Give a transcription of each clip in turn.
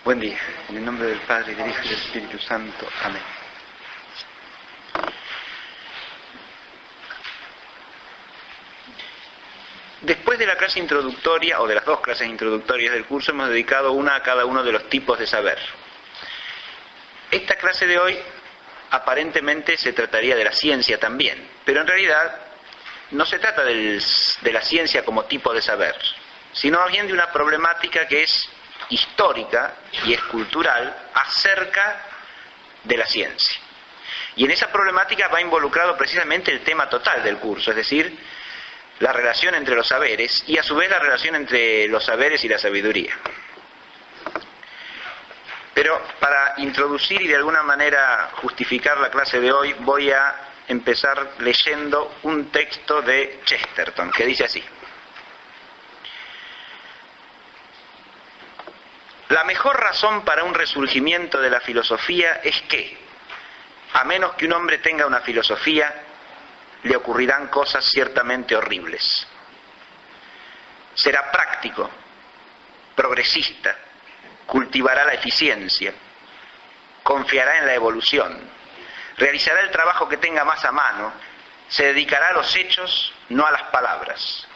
Buen día. En el nombre del Padre, del Hijo y del Espíritu Santo. Amén. Después de la clase introductoria, o de las dos clases introductorias del curso, hemos dedicado una a cada uno de los tipos de saber. Esta clase de hoy aparentemente se trataría de la ciencia también, pero en realidad no se trata de la ciencia como tipo de saber, sino más bien de una problemática que es histórica y es cultural acerca de la ciencia. Y en esa problemática va involucrado precisamente el tema total del curso, es decir, la relación entre los saberes y a su vez la relación entre los saberes y la sabiduría. Pero para introducir y de alguna manera justificar la clase de hoy, voy a empezar leyendo un texto de Chesterton que dice así: la mejor razón para un resurgimiento de la filosofía es que, a menos que un hombre tenga una filosofía, le ocurrirán cosas ciertamente horribles. Será práctico, progresista, cultivará la eficiencia, confiará en la evolución, realizará el trabajo que tenga más a mano, se dedicará a los hechos, no a las palabras.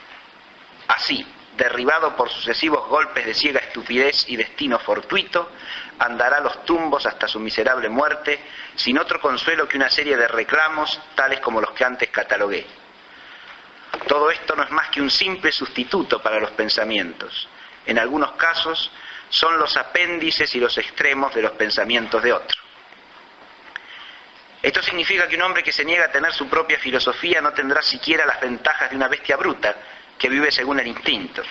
Así, derribado por sucesivos golpes de ciega estupidez y destino fortuito, andará los tumbos hasta su miserable muerte, sin otro consuelo que una serie de reclamos, tales como los que antes catalogué. Todo esto no es más que un simple sustituto para los pensamientos. En algunos casos, son los apéndices y los extremos de los pensamientos de otro. Esto significa que un hombre que se niega a tener su propia filosofía no tendrá siquiera las ventajas de una bestia bruta, que vive según el instinto.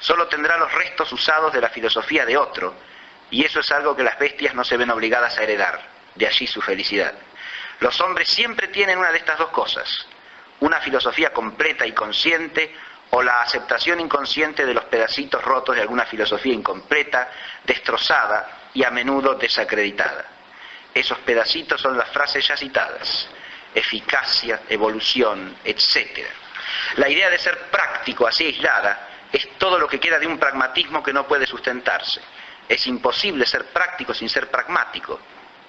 Solo tendrá los restos usados de la filosofía de otro, y eso es algo que las bestias no se ven obligadas a heredar, de allí su felicidad. Los hombres siempre tienen una de estas dos cosas: una filosofía completa y consciente, o la aceptación inconsciente de los pedacitos rotos de alguna filosofía incompleta, destrozada y a menudo desacreditada. Esos pedacitos son las frases ya citadas: eficacia, evolución, etc. La idea de ser práctico así aislada es todo lo que queda de un pragmatismo que no puede sustentarse. Es imposible ser práctico sin ser pragmático.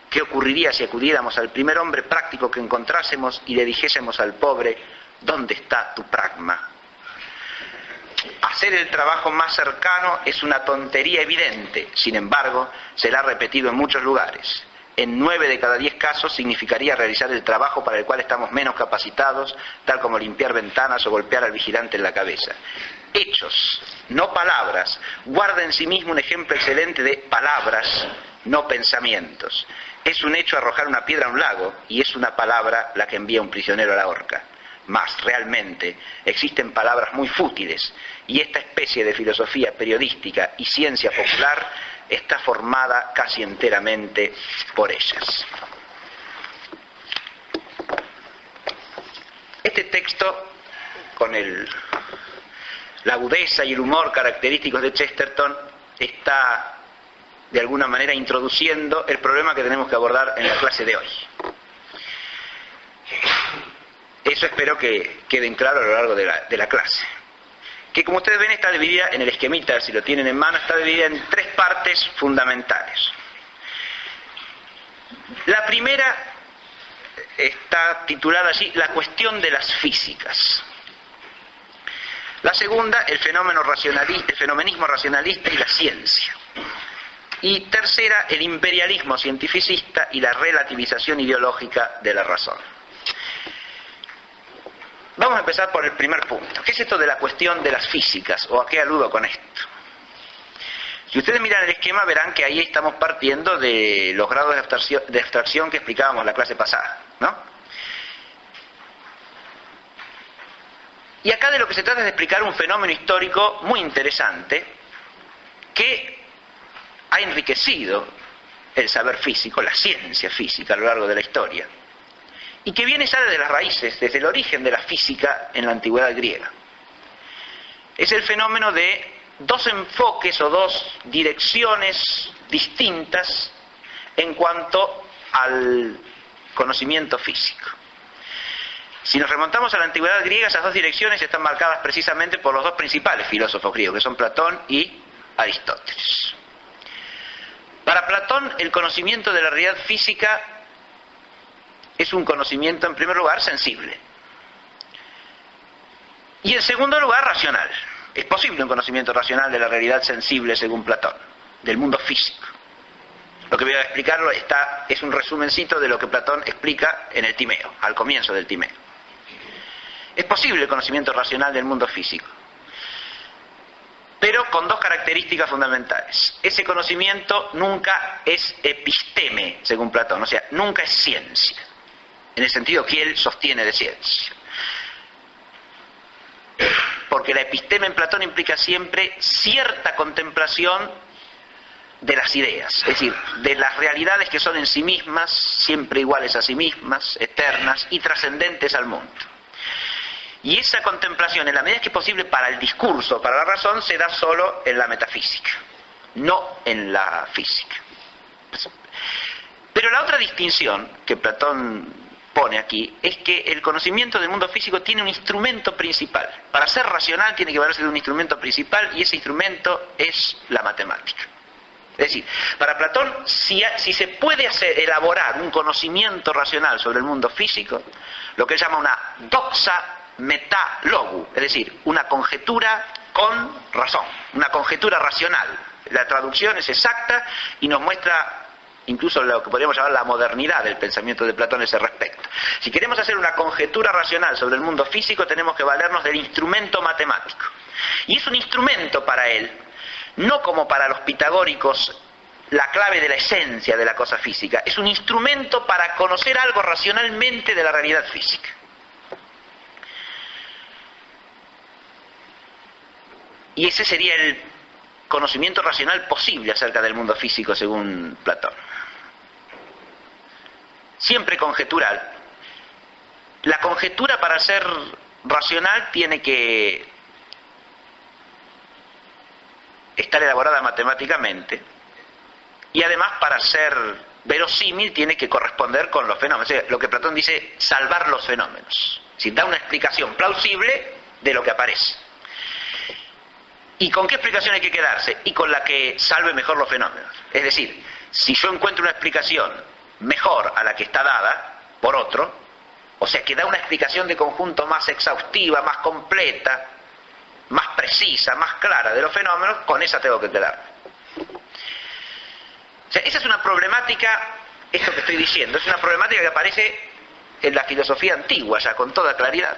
¿Qué ocurriría si acudiéramos al primer hombre práctico que encontrásemos y le dijésemos al pobre: ¿dónde está tu pragma? Hacer el trabajo más cercano es una tontería evidente, sin embargo, se la ha repetido en muchos lugares. En 9 de cada 10 casos significaría realizar el trabajo para el cual estamos menos capacitados, tal como limpiar ventanas o golpear al vigilante en la cabeza. Hechos, no palabras, guarda en sí mismo un ejemplo excelente de palabras, no pensamientos. Es un hecho arrojar una piedra a un lago, y es una palabra la que envía a un prisionero a la horca. Mas, realmente, existen palabras muy fútiles, y esta especie de filosofía periodística y ciencia popular está formada casi enteramente por ellas. Este texto, con la agudeza y el humor característicos de Chesterton, está de alguna manera introduciendo el problema que tenemos que abordar en la clase de hoy. Eso espero que queden claro a lo largo de la clase. Que, como ustedes ven, está dividida en el esquemita, si lo tienen en mano, está dividida en 3 partes fundamentales. La primera está titulada allí: la cuestión de las físicas. La segunda, el fenomenismo racionalista y la ciencia. Y tercera, el imperialismo cientificista y la relativización ideológica de la razón. Vamos a empezar por el primer punto. ¿Qué es esto de la cuestión de las físicas? ¿O a qué aludo con esto? Si ustedes miran el esquema, verán que ahí estamos partiendo de los grados de abstracción que explicábamos la clase pasada, ¿no? Y acá de lo que se trata es de explicar un fenómeno histórico muy interesante que ha enriquecido el saber físico, la ciencia física a lo largo de la historia, y que viene ya desde las raíces, desde el origen de la física en la antigüedad griega. Es el fenómeno de 2 enfoques o 2 direcciones distintas en cuanto al conocimiento físico. Si nos remontamos a la antigüedad griega, esas 2 direcciones están marcadas precisamente por los 2 principales filósofos griegos, que son Platón y Aristóteles. Para Platón, el conocimiento de la realidad física es un conocimiento, en primer lugar, sensible. Y en segundo lugar, racional. Es posible un conocimiento racional de la realidad sensible, según Platón, del mundo físico. Lo que voy a explicarlo es un resumencito de lo que Platón explica en el Timeo, al comienzo del Timeo. Es posible el conocimiento racional del mundo físico, pero con dos características fundamentales. Ese conocimiento nunca es episteme, según Platón, o sea, nunca es ciencia, en el sentido que él sostiene de ciencia. Porque la episteme en Platón implica siempre cierta contemplación de las ideas, es decir, de las realidades que son en sí mismas, siempre iguales a sí mismas, eternas y trascendentes al mundo. Y esa contemplación, en la medida que es posible para el discurso, para la razón, se da solo en la metafísica, no en la física. Pero la otra distinción que Platón pone aquí es que el conocimiento del mundo físico tiene un instrumento principal. Para ser racional tiene que valerse de un instrumento principal, y ese instrumento es la matemática. Es decir, para Platón, si se puede elaborar un conocimiento racional sobre el mundo físico, lo que él llama una doxa meta logu, es decir, una conjetura con razón, una conjetura racional. La traducción es exacta y nos muestra incluso lo que podríamos llamar la modernidad del pensamiento de Platón a ese respecto. Si queremos hacer una conjetura racional sobre el mundo físico, tenemos que valernos del instrumento matemático. Y es un instrumento para él, no como para los pitagóricos la clave de la esencia de la cosa física, es un instrumento para conocer algo racionalmente de la realidad física. Y ese sería el conocimiento racional posible acerca del mundo físico según Platón. Siempre conjetural. La conjetura, para ser racional, tiene que estar elaborada matemáticamente, y además, para ser verosímil, tiene que corresponder con los fenómenos. O sea, lo que Platón dice, salvar los fenómenos. Es decir, da una explicación plausible de lo que aparece. ¿Y con qué explicación hay que quedarse? Y con la que salve mejor los fenómenos. Es decir, si yo encuentro una explicación mejor a la que está dada por otro, o sea, que da una explicación de conjunto más exhaustiva, más completa, más precisa, más clara de los fenómenos, con esa tengo que quedarme. O sea, esa es una problemática, esto que estoy diciendo, es una problemática que aparece en la filosofía antigua ya con toda claridad.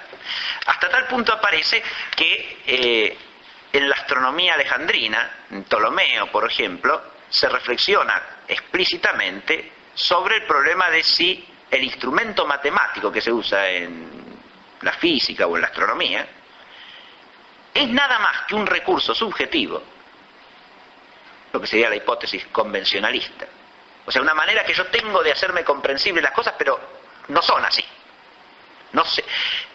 Hasta tal punto aparece que en la astronomía alejandrina, en Ptolomeo, por ejemplo, se reflexiona explícitamente sobre el problema de si el instrumento matemático que se usa en la física o en la astronomía es nada más que un recurso subjetivo, lo que sería la hipótesis convencionalista. O sea, una manera que yo tengo de hacerme comprensibles las cosas, pero no son así. No sé.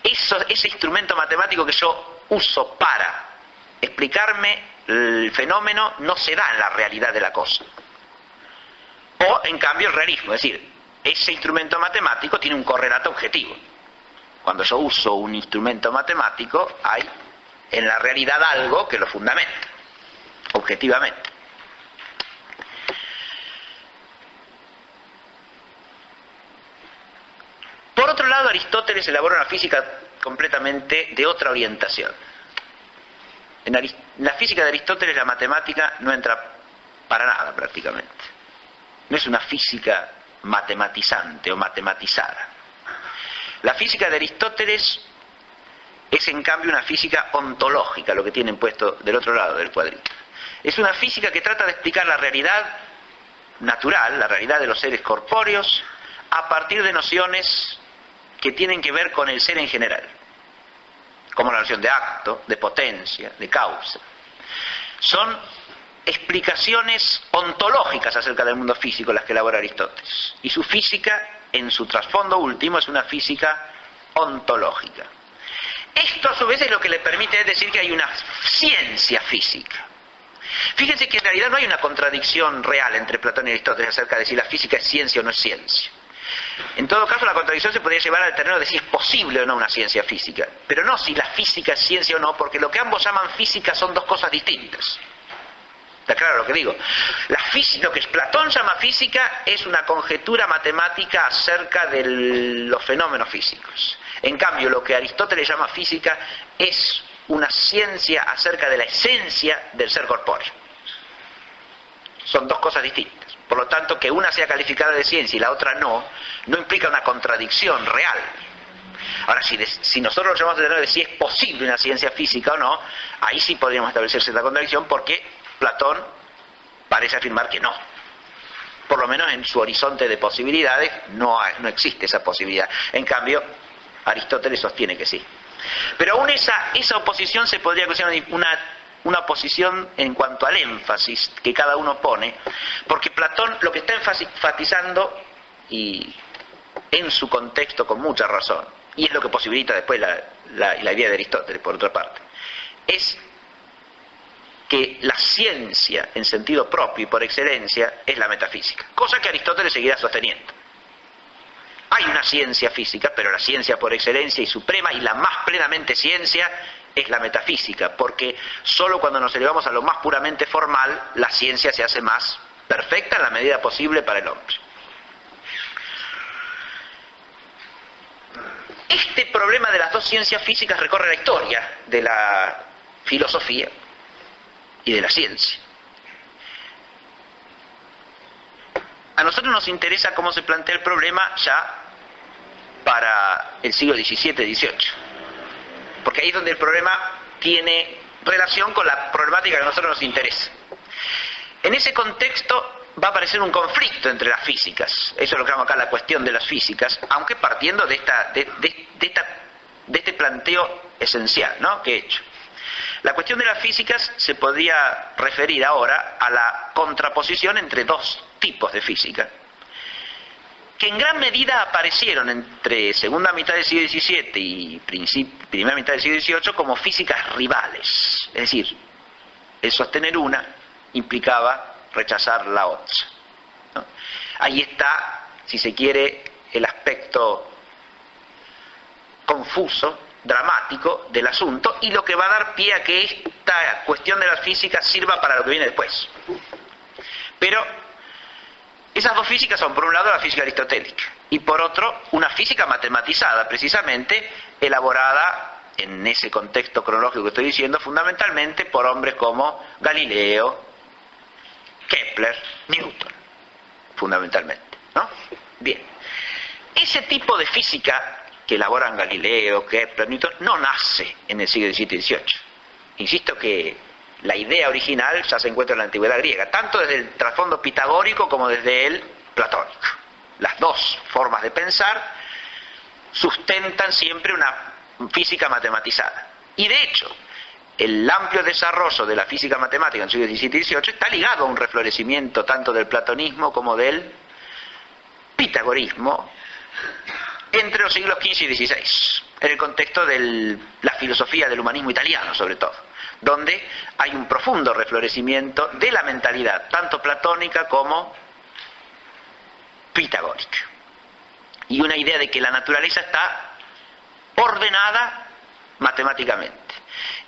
Ese instrumento matemático que yo uso para explicarme el fenómeno no se da en la realidad de la cosa. O, en cambio, el realismo, es decir, ese instrumento matemático tiene un correlato objetivo. Cuando yo uso un instrumento matemático, hay en la realidad algo que lo fundamenta, objetivamente. Por otro lado, Aristóteles elabora una física completamente de otra orientación. En la física de Aristóteles la matemática no entra para nada prácticamente. No es una física matematizante o matematizada. La física de Aristóteles es en cambio una física ontológica, lo que tienen puesto del otro lado del cuadrito. Es una física que trata de explicar la realidad natural, la realidad de los seres corpóreos, a partir de nociones que tienen que ver con el ser en general, como la noción de acto, de potencia, de causa. Son explicaciones ontológicas acerca del mundo físico las que elabora Aristóteles. Y su física, en su trasfondo último, es una física ontológica. Esto a su vez es lo que le permite decir que hay una ciencia física. Fíjense que en realidad no hay una contradicción real entre Platón y Aristóteles acerca de si la física es ciencia o no es ciencia. En todo caso, la contradicción se podría llevar al terreno de si es posible o no una ciencia física, pero no si la física es ciencia o no, porque lo que ambos llaman física son dos cosas distintas. ¿Está claro lo que digo? Lo que Platón llama física es una conjetura matemática acerca de los fenómenos físicos. En cambio, lo que Aristóteles llama física es una ciencia acerca de la esencia del ser corpóreo. Son dos cosas distintas. Por lo tanto, que una sea calificada de ciencia y la otra no implica una contradicción real. Ahora, si nosotros lo llamamos de si es posible una ciencia física o no, ahí sí podríamos establecer cierta contradicción, porque Platón parece afirmar que no. Por lo menos en su horizonte de posibilidades no existe esa posibilidad. En cambio, Aristóteles sostiene que sí. Pero aún esa oposición se podría considerar una oposición en cuanto al énfasis que cada uno pone, porque Platón lo que está enfatizando, y en su contexto con mucha razón, y es lo que posibilita después la idea de Aristóteles, por otra parte, es que la ciencia en sentido propio y por excelencia es la metafísica, cosa que Aristóteles seguirá sosteniendo. Hay una ciencia física, pero la ciencia por excelencia y suprema y la más plenamente ciencia es la metafísica, porque solo cuando nos elevamos a lo más puramente formal, la ciencia se hace más perfecta en la medida posible para el hombre. Este problema de las dos ciencias físicas recorre la historia de la filosofía y de la ciencia. A nosotros nos interesa cómo se plantea el problema ya para el siglo XVII-XVIII, porque ahí es donde el problema tiene relación con la problemática que a nosotros nos interesa. En ese contexto va a aparecer un conflicto entre las físicas, eso es lo que llamamos acá la cuestión de las físicas, aunque partiendo de este planteo esencial, ¿no?, que he hecho. La cuestión de las físicas se podría referir ahora a la contraposición entre dos tipos de física, que en gran medida aparecieron entre segunda mitad del siglo XVII y primera mitad del siglo XVIII como físicas rivales. Es decir, el sostener una implicaba rechazar la otra, ¿no? Ahí está, si se quiere, el aspecto confuso, dramático del asunto, y lo que va a dar pie a que esta cuestión de la física sirva para lo que viene después. Pero esas dos físicas son, por un lado, la física aristotélica, y por otro, una física matematizada, precisamente elaborada en ese contexto cronológico que estoy diciendo, fundamentalmente por hombres como Galileo, Kepler, Newton, fundamentalmente, ¿no? Bien. Ese tipo de física que elaboran Galileo, Kepler, Newton, no nace en el siglo XVII y XVIII. Insisto que la idea original ya se encuentra en la antigüedad griega, tanto desde el trasfondo pitagórico como desde el platónico. Las dos formas de pensar sustentan siempre una física matematizada. Y de hecho, el amplio desarrollo de la física matemática en el siglo XVII y XVIII está ligado a un reflorecimiento tanto del platonismo como del pitagorismo entre los siglos XV y XVI, en el contexto de la filosofía del humanismo italiano, sobre todo, donde hay un profundo reflorecimiento de la mentalidad, tanto platónica como pitagórica, y una idea de que la naturaleza está ordenada matemáticamente.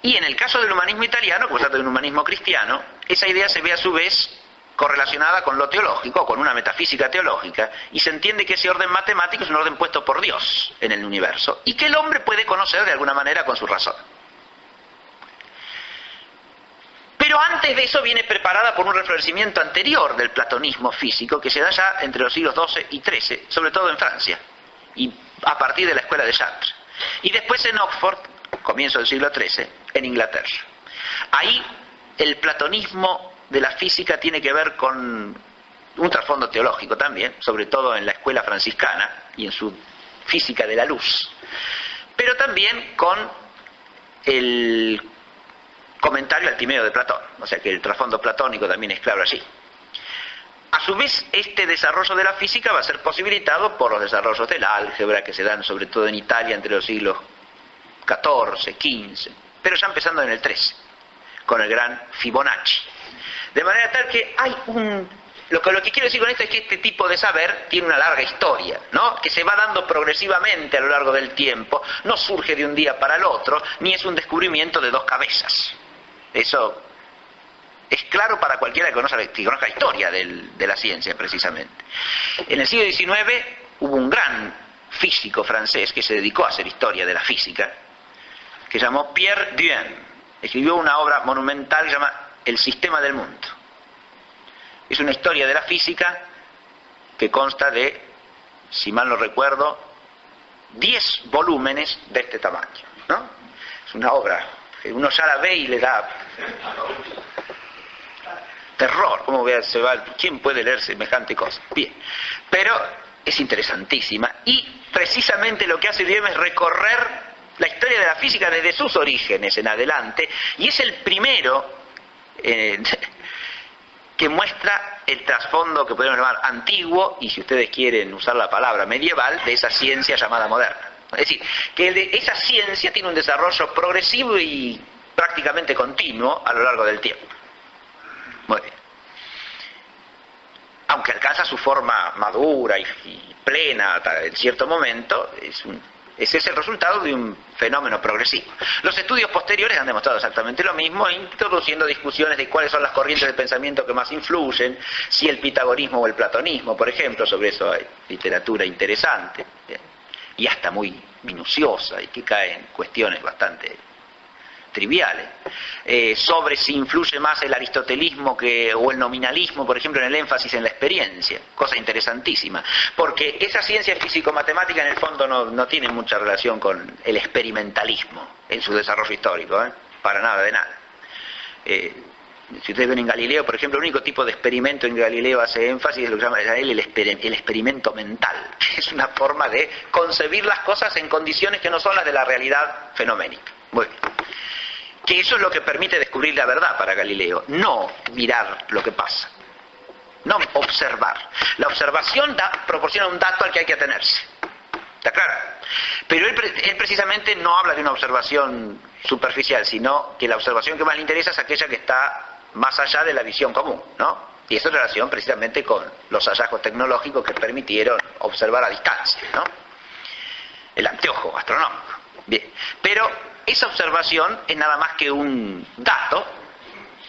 Y en el caso del humanismo italiano, como se trata de un humanismo cristiano, esa idea se ve a su vez correlacionada con lo teológico, con una metafísica teológica, y se entiende que ese orden matemático es un orden puesto por Dios en el universo, y que el hombre puede conocer de alguna manera con su razón. Pero antes de eso viene preparada por un reflorecimiento anterior del platonismo físico, que se da ya entre los siglos XII y XIII, sobre todo en Francia, y a partir de la escuela de Chartres. Y después en Oxford, comienzo del siglo XIII, en Inglaterra. Ahí el platonismo de la física tiene que ver con un trasfondo teológico también, sobre todo en la escuela franciscana y en su física de la luz, pero también con el comentario al Timeo de Platón, o sea que el trasfondo platónico también es claro allí. A su vez, este desarrollo de la física va a ser posibilitado por los desarrollos del álgebra que se dan sobre todo en Italia entre los siglos XIV, XV, pero ya empezando en el XIII, con el gran Fibonacci. De manera tal que hay lo que quiero decir con esto es que este tipo de saber tiene una larga historia, ¿no?, que se va dando progresivamente a lo largo del tiempo, no surge de un día para el otro, ni es un descubrimiento de dos cabezas. Eso Es claro para cualquiera que conozca la historia de la ciencia, precisamente. En el siglo XIX hubo un gran físico francés que se dedicó a hacer historia de la física, que se llamó Pierre Duhem. Escribió una obra monumental que se llama El sistema del mundo. Es una historia de la física que consta de, si mal no recuerdo, 10 volúmenes de este tamaño, ¿no? Es una obra que uno ya la ve y le da terror. ¿Quién puede leer semejante cosa? Bien, pero es interesantísima, y precisamente lo que hace Duhem es recorrer la historia de la física desde sus orígenes en adelante, y es el primero que muestra el trasfondo que podemos llamar antiguo, y si ustedes quieren usar la palabra medieval, de esa ciencia llamada moderna. Es decir, que esa ciencia tiene un desarrollo progresivo y prácticamente continuo a lo largo del tiempo. Muy bien. Aunque alcanza su forma madura y plena en cierto momento, ese es el resultado de un fenómeno progresivo. Los estudios posteriores han demostrado exactamente lo mismo, introduciendo discusiones de cuáles son las corrientes de pensamiento que más influyen, si el pitagorismo o el platonismo, por ejemplo. Sobre eso hay literatura interesante, ¿bien?, y hasta muy minuciosa, y que cae en cuestiones bastante triviales, sobre si influye más el aristotelismo o el nominalismo, por ejemplo, en el énfasis en la experiencia, cosa interesantísima, porque esa ciencia físico-matemática en el fondo no tiene mucha relación con el experimentalismo en su desarrollo histórico, para nada de nada. Si ustedes ven en Galileo, por ejemplo, el único tipo de experimento en Galileo hace énfasis es lo que llama él el experimento mental. Es una forma de concebir las cosas en condiciones que no son las de la realidad fenoménica. Muy bien. Que eso es lo que permite descubrir la verdad para Galileo, no mirar lo que pasa, no observar. La observación proporciona un dato al que hay que atenerse, ¿está claro? Pero él precisamente no habla de una observación superficial, sino que la observación que más le interesa es aquella que está más allá de la visión común, ¿no? Y eso en relación precisamente con los hallazgos tecnológicos que permitieron observar a distancia, ¿no? El anteojo astronómico. Bien, pero esa observación es nada más que un dato,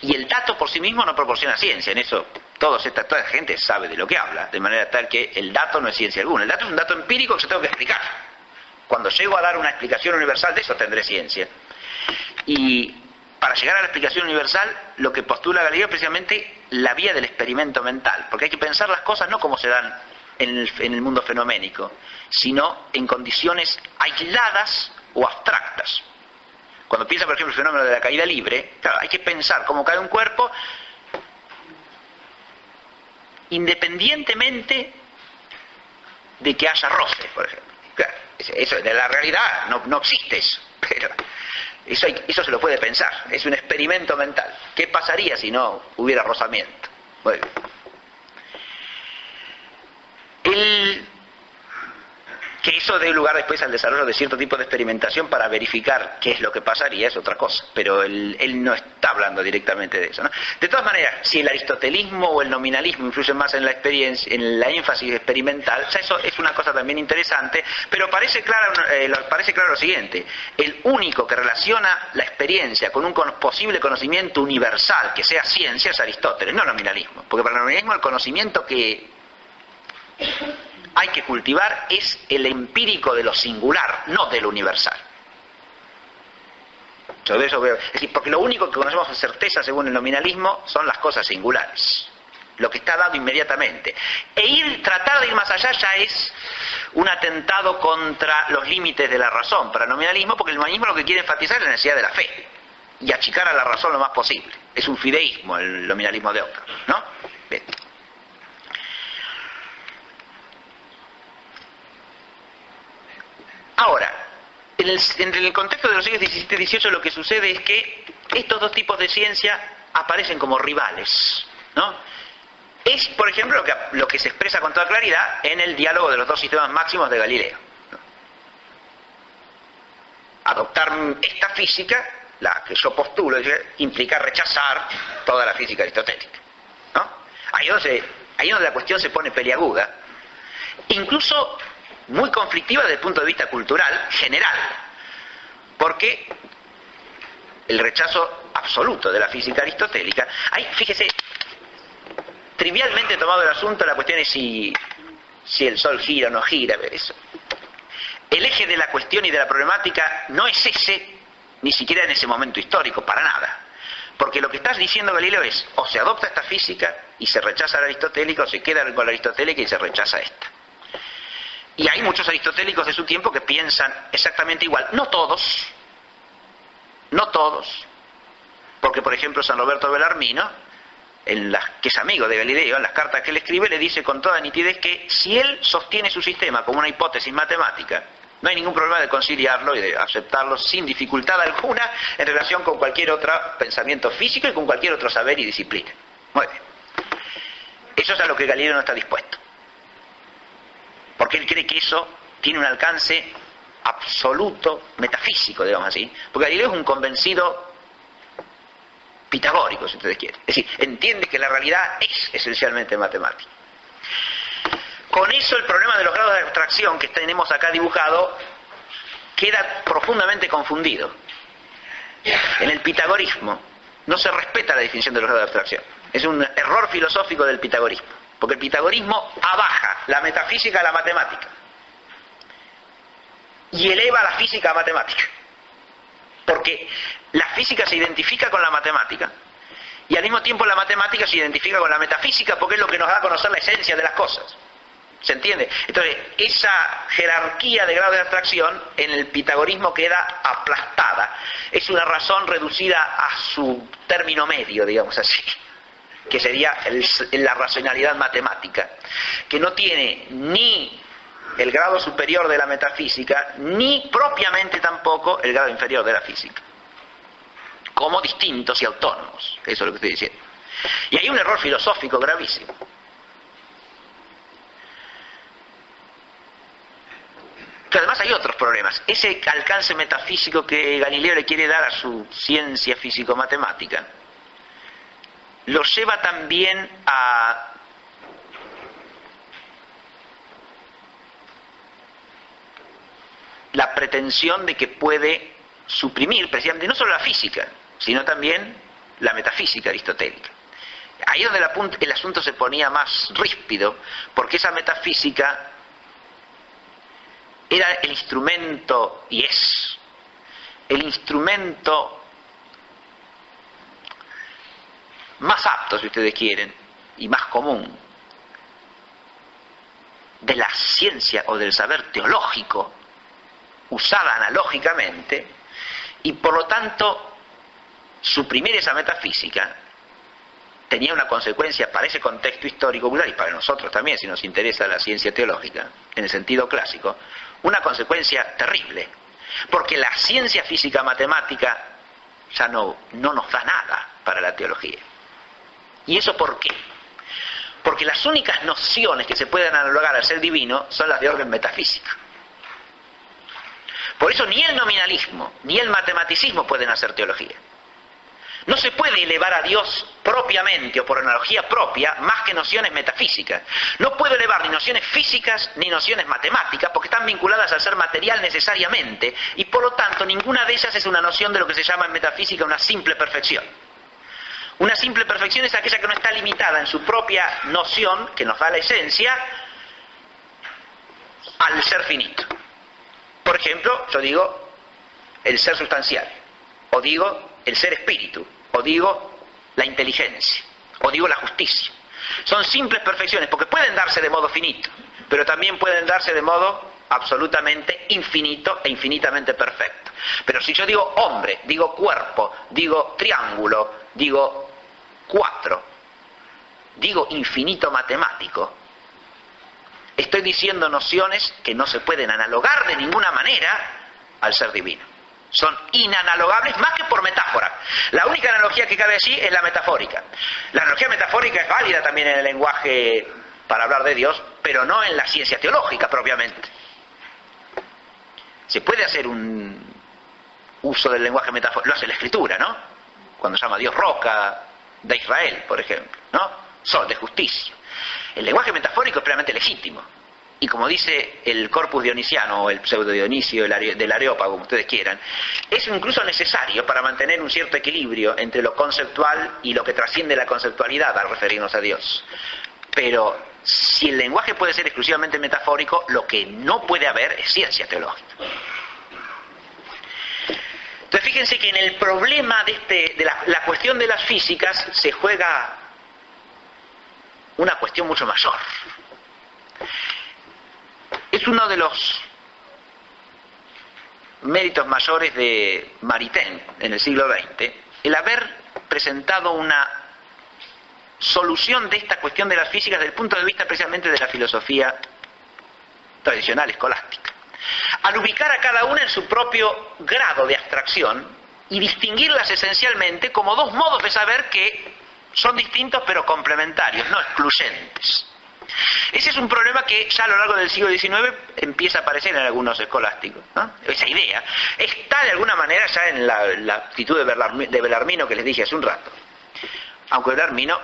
y el dato por sí mismo no proporciona ciencia. En eso toda la gente sabe de lo que habla, de manera tal que el dato no es ciencia alguna. El dato es un dato empírico que yo tengo que explicar. Cuando llego a dar una explicación universal de eso tendré ciencia. Y para llegar a la explicación universal, lo que postula Galileo es precisamente la vía del experimento mental, porque hay que pensar las cosas no como se dan en el mundo fenoménico, sino en condiciones aisladas o abstractas. Cuando piensa, por ejemplo, el fenómeno de la caída libre, claro, hay que pensar cómo cae un cuerpo independientemente de que haya roce, por ejemplo. Claro, eso de la realidad no existe eso, pero eso se lo puede pensar, es un experimento mental. ¿Qué pasaría si no hubiera rozamiento? Bueno, que eso dé lugar después al desarrollo de cierto tipo de experimentación para verificar qué es lo que pasaría es otra cosa, pero él no está hablando directamente de eso, ¿no? De todas maneras, si el aristotelismo o el nominalismo influyen más en la experiencia, en la énfasis experimental, o sea, eso es una cosa también interesante, pero parece claro lo siguiente: el único que relaciona la experiencia con un posible conocimiento universal que sea ciencia es Aristóteles, no el nominalismo, porque para el nominalismo el conocimiento que hay que cultivar es el empírico de lo singular, no de lo universal. Es decir, porque lo único que conocemos con certeza según el nominalismo son las cosas singulares, lo que está dado inmediatamente. Tratar de ir más allá ya es un atentado contra los límites de la razón para el nominalismo, porque el nominalismo lo que quiere enfatizar es la necesidad de la fe y achicar a la razón lo más posible. Es un fideísmo el nominalismo de Ockham, ¿no? Bien. Ahora, en el contexto de los siglos XVII y XVIII lo que sucede es que estos dos tipos de ciencia aparecen como rivales, ¿no? Es, por ejemplo, lo que se expresa con toda claridad en el diálogo de los dos sistemas máximos de Galileo, ¿no? Adoptar esta física, la que yo postulo, implica rechazar toda la física aristotélica, ¿no? Ahí donde la cuestión se pone peliaguda, incluso muy conflictiva desde el punto de vista cultural general, porque el rechazo absoluto de la física aristotélica, ahí, fíjese, trivialmente tomado el asunto, la cuestión es si el Sol gira o no gira. Eso. El eje de la cuestión y de la problemática no es ese, ni siquiera en ese momento histórico, para nada. Porque lo que está diciendo Galileo es, o se adopta esta física y se rechaza la aristotélica, o se queda con la aristotélica y se rechaza esta. Y hay muchos aristotélicos de su tiempo que piensan exactamente igual. No todos, porque por ejemplo San Roberto Bellarmino, que es amigo de Galileo, en las cartas que él escribe, le dice con toda nitidez que si él sostiene su sistema como una hipótesis matemática, no hay ningún problema de conciliarlo y de aceptarlo sin dificultad alguna en relación con cualquier otro pensamiento físico y con cualquier otro saber y disciplina. Muy bien. Eso es a lo que Galileo no está dispuesto. Porque él cree que eso tiene un alcance absoluto, metafísico, digamos así. Porque Galileo es un convencido pitagórico, si ustedes quieren. Es decir, entiende que la realidad es esencialmente matemática. Con eso el problema de los grados de abstracción que tenemos acá dibujado queda profundamente confundido. En el pitagorismo no se respeta la definición de los grados de abstracción. Es un error filosófico del pitagorismo. Porque el pitagorismo abaja la metafísica a la matemática. Y eleva la física a matemática. Porque la física se identifica con la matemática y al mismo tiempo la matemática se identifica con la metafísica porque es lo que nos da a conocer la esencia de las cosas. ¿Se entiende? Entonces, esa jerarquía de grado de abstracción en el pitagorismo queda aplastada. Es una razón reducida a su término medio, digamos así, que sería la racionalidad matemática, que no tiene ni el grado superior de la metafísica, ni propiamente tampoco el grado inferior de la física, como distintos y autónomos. Eso es lo que estoy diciendo. Y hay un error filosófico gravísimo. Que además hay otros problemas. Ese alcance metafísico que Galileo le quiere dar a su ciencia físico-matemática lo lleva también a la pretensión de que puede suprimir precisamente no solo la física, sino también la metafísica aristotélica. Ahí es donde el asunto se ponía más ríspido, porque esa metafísica era el instrumento, y es el instrumento más apto, si ustedes quieren, y más común, de la ciencia o del saber teológico, usada analógicamente, y por lo tanto suprimir esa metafísica tenía una consecuencia para ese contexto histórico popular y para nosotros también, si nos interesa la ciencia teológica, en el sentido clásico, una consecuencia terrible, porque la ciencia física matemática ya no nos da nada para la teología. ¿Y eso por qué? Porque las únicas nociones que se pueden analogar al ser divino son las de orden metafísico. Por eso ni el nominalismo ni el matematicismo pueden hacer teología. No se puede elevar a Dios propiamente o por analogía propia más que nociones metafísicas. No puedo elevar ni nociones físicas ni nociones matemáticas porque están vinculadas al ser material necesariamente y por lo tanto ninguna de ellas es una noción de lo que se llama en metafísica una simple perfección. Una simple perfección es aquella que no está limitada en su propia noción, que nos da la esencia, al ser finito. Por ejemplo, yo digo el ser sustancial, o digo el ser espíritu, o digo la inteligencia, o digo la justicia. Son simples perfecciones porque pueden darse de modo finito, pero también pueden darse de modo absolutamente infinito e infinitamente perfecto. Pero si yo digo hombre, digo cuerpo, digo triángulo, digo cuatro, digo infinito matemático, estoy diciendo nociones que no se pueden analogar de ninguna manera al ser divino. Son inanalogables más que por metáfora. La única analogía que cabe allí es la metafórica. La analogía metafórica es válida también en el lenguaje para hablar de Dios, pero no en la ciencia teológica propiamente. Se puede hacer un uso del lenguaje metafórico, lo hace la Escritura, ¿no? Cuando llama a Dios roca de Israel, por ejemplo, ¿no? Sol de justicia. El lenguaje metafórico es plenamente legítimo. y como dice el Corpus Dionisiano, o el Pseudo Dionisio del Areópago, como ustedes quieran, es incluso necesario para mantener un cierto equilibrio entre lo conceptual y lo que trasciende la conceptualidad al referirnos a Dios. Pero si el lenguaje puede ser exclusivamente metafórico, lo que no puede haber es ciencia teológica. Entonces fíjense que en el problema de la cuestión de las físicas se juega una cuestión mucho mayor. Es uno de los méritos mayores de Maritain en el siglo XX el haber presentado una solución de esta cuestión de las físicas desde el punto de vista precisamente de la filosofía tradicional escolástica, al ubicar a cada una en su propio grado de abstracción y distinguirlas esencialmente como dos modos de saber que son distintos pero complementarios, no excluyentes. Ese es un problema que ya a lo largo del siglo XIX empieza a aparecer en algunos escolásticos, ¿no? Esa idea está de alguna manera ya en la actitud de Bellarmino que les dije hace un rato, aunque Bellarmino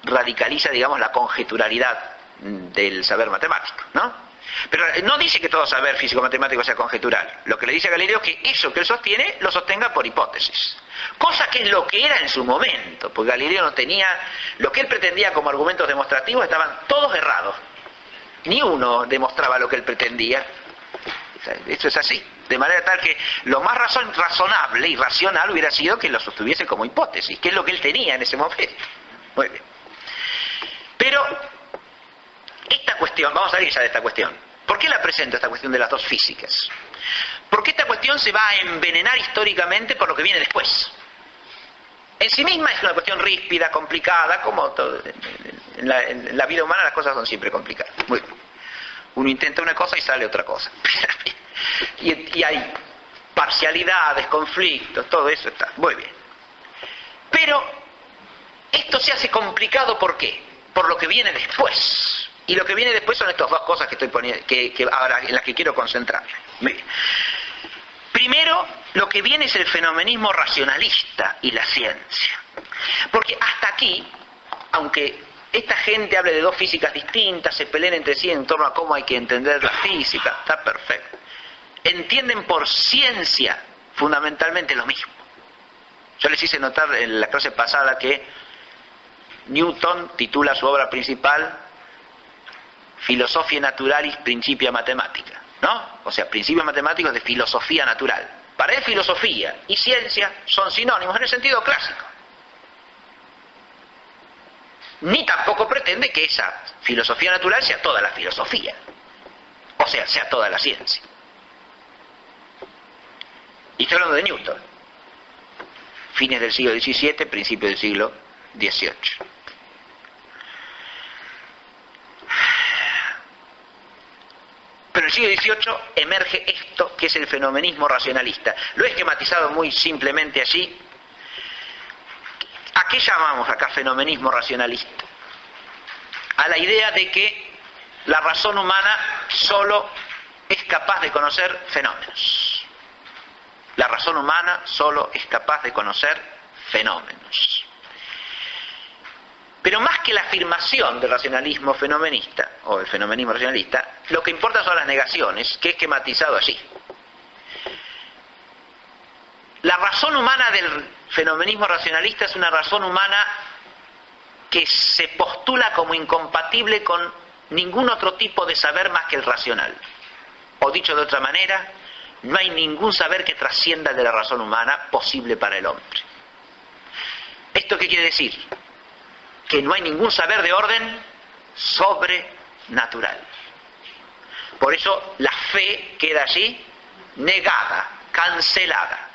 radicaliza, digamos, la conjeturalidad del saber matemático, ¿no? Pero no dice que todo saber físico-matemático sea conjetural. Lo que le dice a Galileo es que eso que él sostiene lo sostenga por hipótesis. Cosa que es lo que era en su momento, porque Galileo no tenía... Lo que él pretendía como argumentos demostrativos estaban todos errados. Ni uno demostraba lo que él pretendía. Esto es así. De manera tal que lo más razonable y racional hubiera sido que lo sostuviese como hipótesis, que es lo que él tenía en ese momento. Muy bien. Pero esta cuestión, vamos a ver ya de esta cuestión. ¿Por qué la presento, esta cuestión de las dos físicas? Porque esta cuestión se va a envenenar históricamente por lo que viene después. En sí misma es una cuestión ríspida, complicada, como todo, en la vida humana las cosas son siempre complicadas. Muy bien. Uno intenta una cosa y sale otra cosa. y hay parcialidades, conflictos, todo eso está. Muy bien. Pero esto se hace complicado, ¿por qué? Por lo que viene después. Y lo que viene después son estas dos cosas que estoy poniendo, que ahora en las que quiero concentrarme. Primero, lo que viene es el fenomenismo racionalista y la ciencia. Porque hasta aquí, aunque esta gente hable de dos físicas distintas, se peleen entre sí en torno a cómo hay que entender la física, está perfecto. Entienden por ciencia fundamentalmente lo mismo. Yo les hice notar en la clase pasada que Newton titula su obra principal Philosophia Naturalis Principia Mathematica, ¿no? O sea, principios matemáticos de filosofía natural. Para él filosofía y ciencia son sinónimos en el sentido clásico. Ni tampoco pretende que esa filosofía natural sea toda la filosofía, o sea toda la ciencia. Y estoy hablando de Newton, fines del siglo XVII, principios del siglo XVIII. Pero en el siglo XVIII emerge esto que es el fenomenismo racionalista. Lo he esquematizado muy simplemente allí. ¿A qué llamamos acá fenomenismo racionalista? A la idea de que la razón humana solo es capaz de conocer fenómenos. La razón humana solo es capaz de conocer fenómenos. Pero más que la afirmación del racionalismo fenomenista, o el fenomenismo racionalista, lo que importa son las negaciones, que he esquematizado allí. La razón humana del fenomenismo racionalista es una razón humana que se postula como incompatible con ningún otro tipo de saber más que el racional. O dicho de otra manera, no hay ningún saber que trascienda de la razón humana posible para el hombre. ¿Esto qué quiere decir? Que no hay ningún saber de orden sobrenatural. Por eso la fe queda allí negada, cancelada.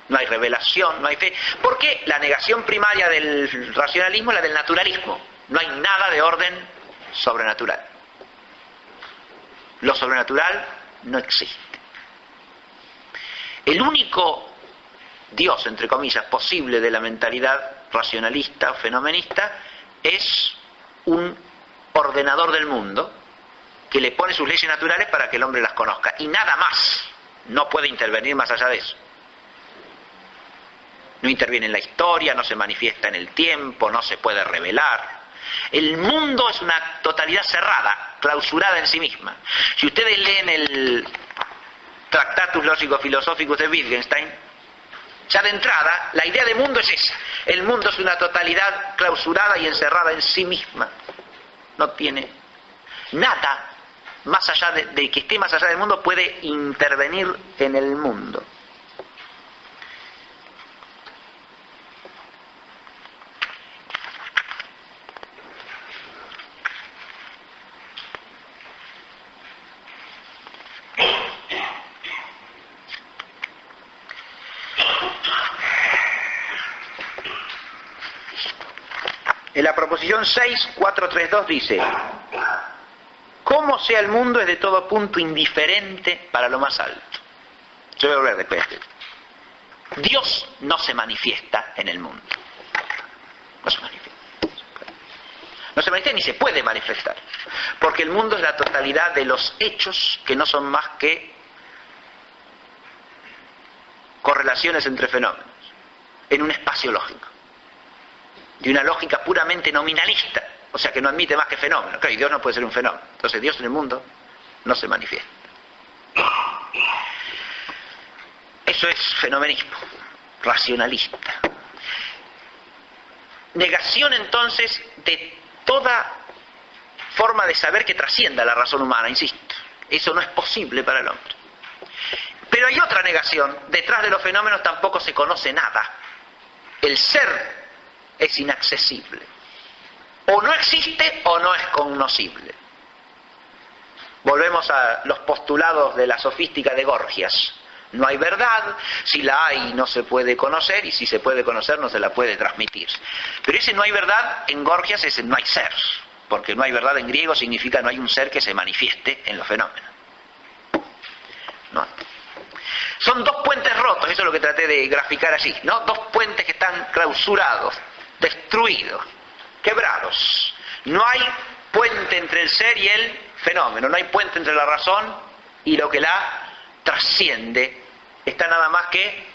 No hay revelación, no hay fe. Porque la negación primaria del racionalismo es la del naturalismo. No hay nada de orden sobrenatural. Lo sobrenatural no existe. El único Dios, entre comillas, posible de la mentalidad racionalista o fenomenista es un ordenador del mundo que le pone sus leyes naturales para que el hombre las conozca. Y nada más. No puede intervenir más allá de eso. No interviene en la historia, no se manifiesta en el tiempo, no se puede revelar. El mundo es una totalidad cerrada, clausurada en sí misma. Si ustedes leen el Tractatus Lógico-Filosóficus de Wittgenstein, ya de entrada, la idea de mundo es esa. El mundo es una totalidad clausurada y encerrada en sí misma. No tiene nada más allá de que esté más allá del mundo, puede intervenir en el mundo. En la proposición 6.432 dice: cómo sea el mundo es de todo punto indiferente para lo más alto. Yo voy a volver después. Dios no se manifiesta en el mundo. No se manifiesta. No se manifiesta ni se puede manifestar. Porque el mundo es la totalidad de los hechos que no son más que correlaciones entre fenómenos en un espacio lógico. De una lógica puramente nominalista, o sea que no admite más que fenómenos. Claro, y Dios no puede ser un fenómeno. Entonces Dios en el mundo no se manifiesta. Eso es fenomenismo, racionalista. Negación entonces de toda forma de saber que trascienda la razón humana, insisto. Eso no es posible para el hombre. Pero hay otra negación. Detrás de los fenómenos tampoco se conoce nada. El ser es inaccesible. O no existe o no es cognoscible. Volvemos a los postulados de la sofística de Gorgias. No hay verdad, si la hay no se puede conocer, y si se puede conocer no se la puede transmitir. Pero ese no hay verdad en Gorgias es no hay ser, porque no hay verdad en griego significa no hay un ser que se manifieste en los fenómenos. No. Son dos puentes rotos, eso es lo que traté de graficar allí, ¿no? Dos puentes que están clausurados, destruidos, quebrados. No hay puente entre el ser y el fenómeno, no hay puente entre la razón y lo que la trasciende. Está nada más que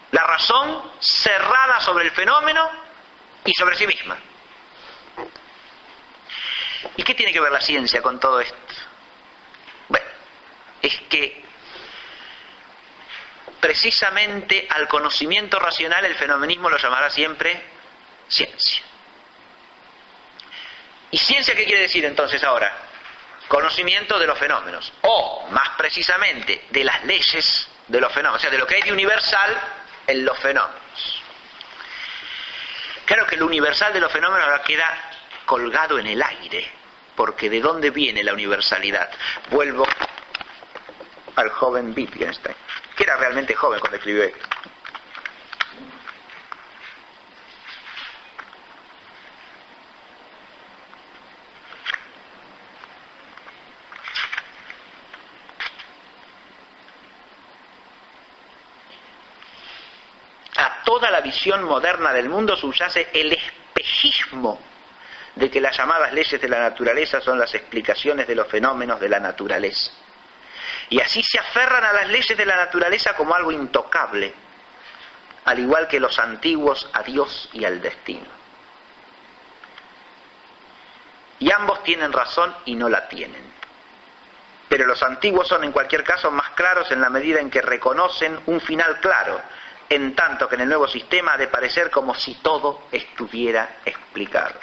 la razón cerrada sobre el fenómeno y sobre sí misma. ¿Y qué tiene que ver la ciencia con todo esto? Bueno, es que precisamente al conocimiento racional el fenomenismo lo llamará siempre ciencia. ¿Y ciencia qué quiere decir entonces ahora? Conocimiento de los fenómenos, o más precisamente de las leyes de los fenómenos, o sea, de lo que hay de universal en los fenómenos. Claro que lo universal de los fenómenos ahora queda colgado en el aire, porque ¿de dónde viene la universalidad? Vuelvo al joven Wittgenstein, que era realmente joven cuando escribió esto. A toda la visión moderna del mundo subyace el espejismo de que las llamadas leyes de la naturaleza son las explicaciones de los fenómenos de la naturaleza. Y así se aferran a las leyes de la naturaleza como algo intocable, al igual que los antiguos a Dios y al destino. Y ambos tienen razón y no la tienen. Pero los antiguos son en cualquier caso más claros en la medida en que reconocen un final claro, en tanto que en el nuevo sistema ha de parecer como si todo estuviera explicado.